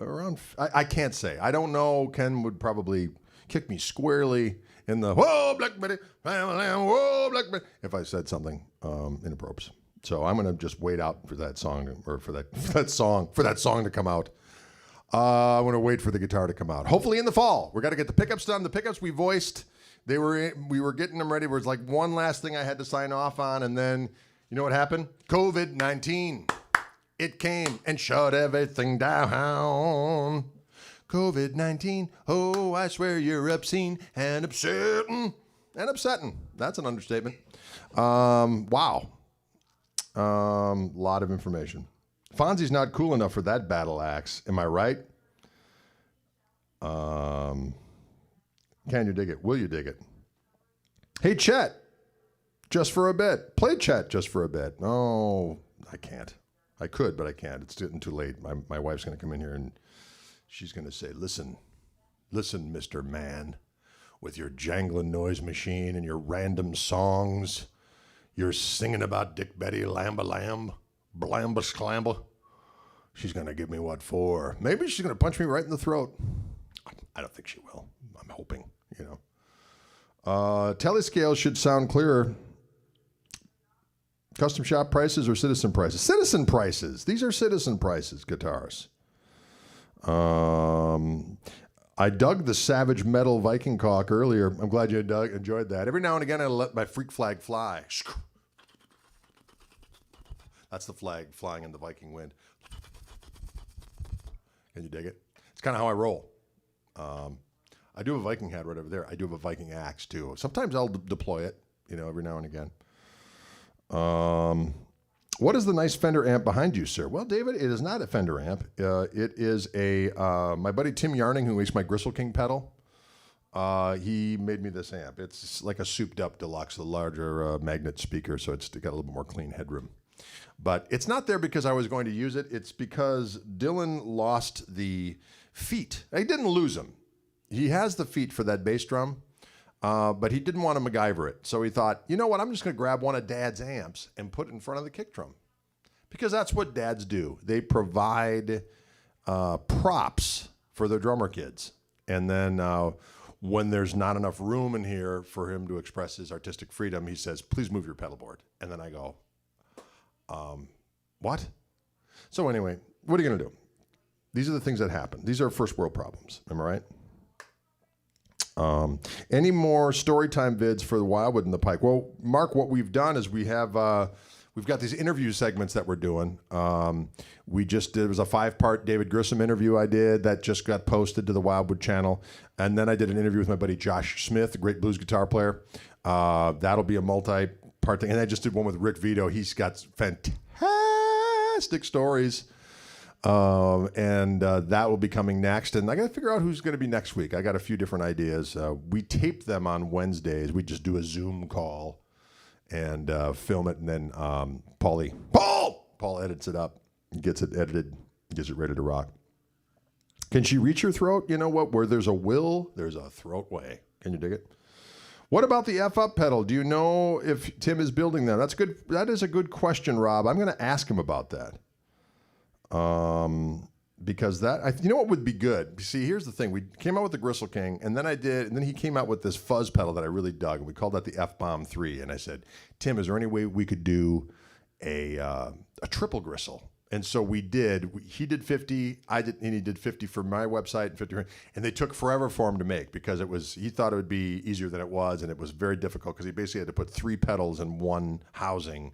around, I can't say. I don't know. Ken would probably kick me squarely in the, whoa, Black Betty, whoa, Black Betty, if I said something inappropriate. So I'm going to just wait out for that song, or for that song to come out. I'm going to wait for the guitar to come out. Hopefully in the fall. We got to get the pickups done. The pickups we voiced, we were getting them ready. There was like one last thing I had to sign off on, and then you know what happened? COVID-19. It came and shut everything down. COVID-19. Oh, I swear you're obscene and upsetting. That's an understatement. Wow. Lot of information. Fonzie's not cool enough for that battle axe. Am I right? Can you dig it? Will you dig it? Hey, Chet, just for a bit. Play Chet just for a bit. Oh, I can't. I could, but I can't. It's getting too late. My wife's going to come in here and she's going to say, listen, Mr. Man, with your jangling noise machine and your random songs, you're singing about Dick Betty, Lamba Lamb, Blamba Sclamba. She's going to give me what for? Maybe she's going to punch me right in the throat. I don't think she will. I'm hoping, you know. Telescale should sound clearer. Custom shop prices or citizen prices? Citizen prices. These are citizen prices, guitars. I dug the Savage Metal Viking caulk earlier. I'm glad you enjoyed that. Every now and again, I let my freak flag fly. That's the flag flying in the Viking wind. Can you dig it? It's kind of how I roll. I do have a Viking hat right over there. I do have a Viking axe, too. Sometimes I'll deploy it, you know, every now and again. What is the nice Fender amp behind you, sir? Well, David, it is not a Fender amp. It is my buddy Tim Yarning, who makes my Gristle King pedal. He made me this amp. It's like a souped-up deluxe, a larger magnet speaker, so it's got a little bit more clean headroom. But it's not there because I was going to use it. It's because Dylan lost the feet. He didn't lose them. He has the feet for that bass drum. But he didn't want to MacGyver it. So he thought, you know what, I'm just going to grab one of Dad's amps and put it in front of the kick drum. Because that's what dads do. They provide props for their drummer kids. And then when there's not enough room in here for him to express his artistic freedom, he says, please move your pedal board. And then I go, what? So anyway, what are you going to do? These are the things that happen. These are first world problems. Am I right? Any more story time vids for the Wildwood and the Pike? Well, Mark, what we've done is we've got these interview segments that we're doing. We just did, it was a 5-part David Grissom interview I did that just got posted to the Wildwood channel. And then I did an interview with my buddy Josh Smith, a great blues guitar player. That'll be a multi-part thing. And I just did one with Rick Vito. He's got fantastic stories. That will be coming next. And I got to figure out who's going to be next week. I got a few different ideas. We tape them on Wednesdays. We just do a Zoom call and film it. And then Paul edits it up, gets it edited, gets it ready to rock. Can she reach your throat? You know what? Where there's a will, there's a throat way. Can you dig it? What about the F-up pedal? Do you know if Tim is building them? That's good. That is a good question, Rob. I'm going to ask him about that. Because you know what would be good? See, here's the thing. We came out with the Gristle King, and then he came out with this fuzz pedal that I really dug, and we called that the F-Bomb 3. And I said, Tim, is there any way we could do a triple Gristle? And so we did. He did 50, and he did 50 for my website and 50 for him. And they took forever for him to make because he thought it would be easier than it was, and it was very difficult because he basically had to put 3 pedals in one housing.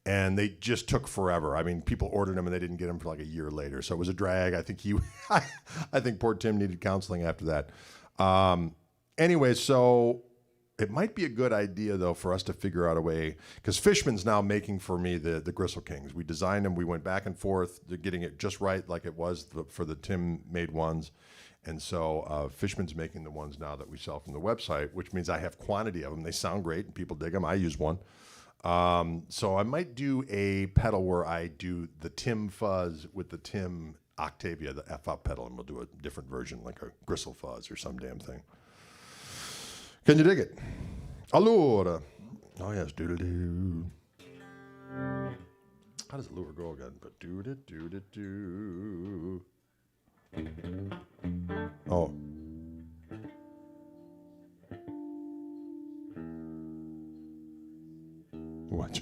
And they just took forever. I mean, people ordered them and they didn't get them for like a year later. So it was a drag. I think I think poor Tim needed counseling after that. Anyway, so it might be a good idea though for us to figure out a way, because Fishman's now making for me the Gristle Kings. We designed them. We went back and forth. They're getting it just right, like it was for the Tim made ones. And so Fishman's making the ones now that we sell from the website, which means I have quantity of them. They sound great and people dig them. I use one. So I might do a pedal where I do the Tim Fuzz with the Tim Octavia, the F-up pedal, and we'll do a different version, like a Gristle Fuzz or some damn thing. Can you dig it? Allora. Oh, yes. Doodle-doo. How does Allure go again? But do-do-do-do-do. Oh. What?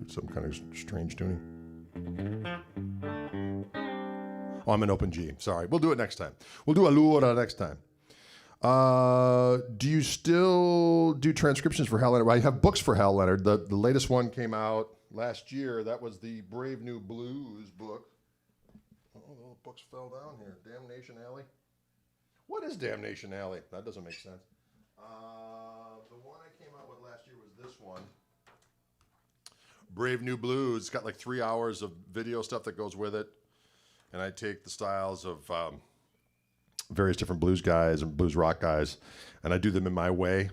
Some kind of strange tuning. Oh, I'm in open G. Sorry. We'll do it next time. We'll do Allura next time. Do you still do transcriptions for Hal Leonard? Well, I have books for Hal Leonard. The latest one came out last year. That was the Brave New Blues book. Oh, the books fell down here. Damnation Alley. What is Damnation Alley? That doesn't make sense. The one I came out with last year was this one. Brave New Blues. It's got like 3 hours of video stuff that goes with it. And I take the styles of various different blues guys and blues rock guys, and I do them in my way.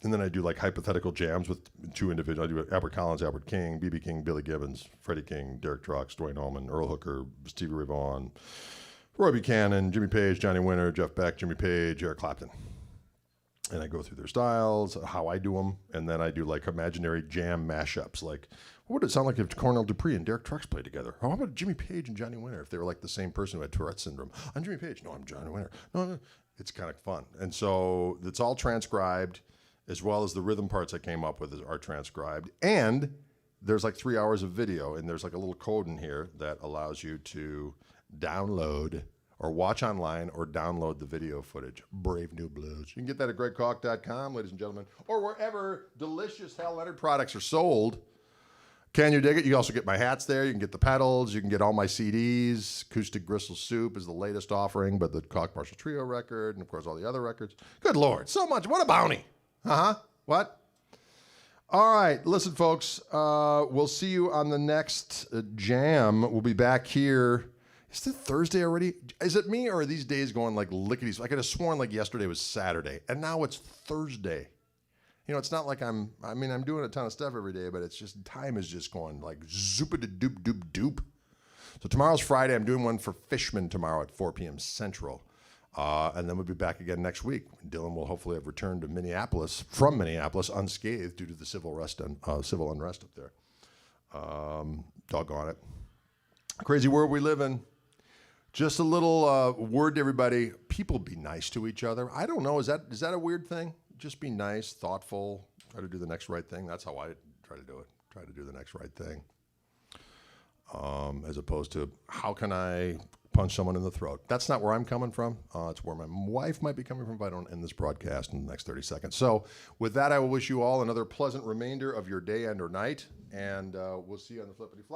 And then I do like hypothetical jams with two individuals. I do Albert Collins, Albert King, B.B. King, Billy Gibbons, Freddie King, Derek Trucks, Dwayne Allman, Earl Hooker, Stevie Ray Vaughan, Roy Buchanan, Jimmy Page, Johnny Winter, Jeff Beck, Jimmy Page, Eric Clapton. And I go through their styles, how I do them, and then I do like imaginary jam mashups. Like, what would it sound like if Cornell Dupree and Derek Trucks played together? How about Jimmy Page and Johnny Winter if they were like the same person who had Tourette syndrome? I'm Jimmy Page. No, I'm Johnny Winter. No. It's kind of fun. And so it's all transcribed, as well as the rhythm parts I came up with are transcribed. And there's like 3 hours of video, and there's like a little code in here that allows you to download or watch online or download the video footage. Brave New Blues. You can get that at gregkoch.com, ladies and gentlemen, or wherever delicious Hal Leonard products are sold. Can you dig it? You can also get my hats there. You can get the pedals. You can get all my CDs. Acoustic Gristle Soup is the latest offering, but the Koch Marshall Trio record, and of course all the other records. Good Lord, so much. What a bounty. What? All right, listen, folks. We'll see you on the next jam. We'll be back here. Is it Thursday already? Is it me, or are these days going like lickety? I could have sworn like yesterday was Saturday, and now it's Thursday. You know, it's not like I'm doing a ton of stuff every day, but it's just, time is just going like zoop-a-doop-doop-doop. So tomorrow's Friday. I'm doing one for Fishman tomorrow at 4 p.m. Central. And then we'll be back again next week. Dylan will hopefully have returned to from Minneapolis, unscathed due to the civil unrest up there. Doggone it. Crazy world we live in. Just a little word to everybody. People be nice to each other. I don't know. Is that a weird thing? Just be nice, thoughtful, try to do the next right thing. That's how I try to do it. Try to do the next right thing. As opposed to, how can I punch someone in the throat? That's not where I'm coming from. It's where my wife might be coming from if I don't end this broadcast in the next 30 seconds. So with that, I will wish you all another pleasant remainder of your day and or night, and we'll see you on the Flippity Flop.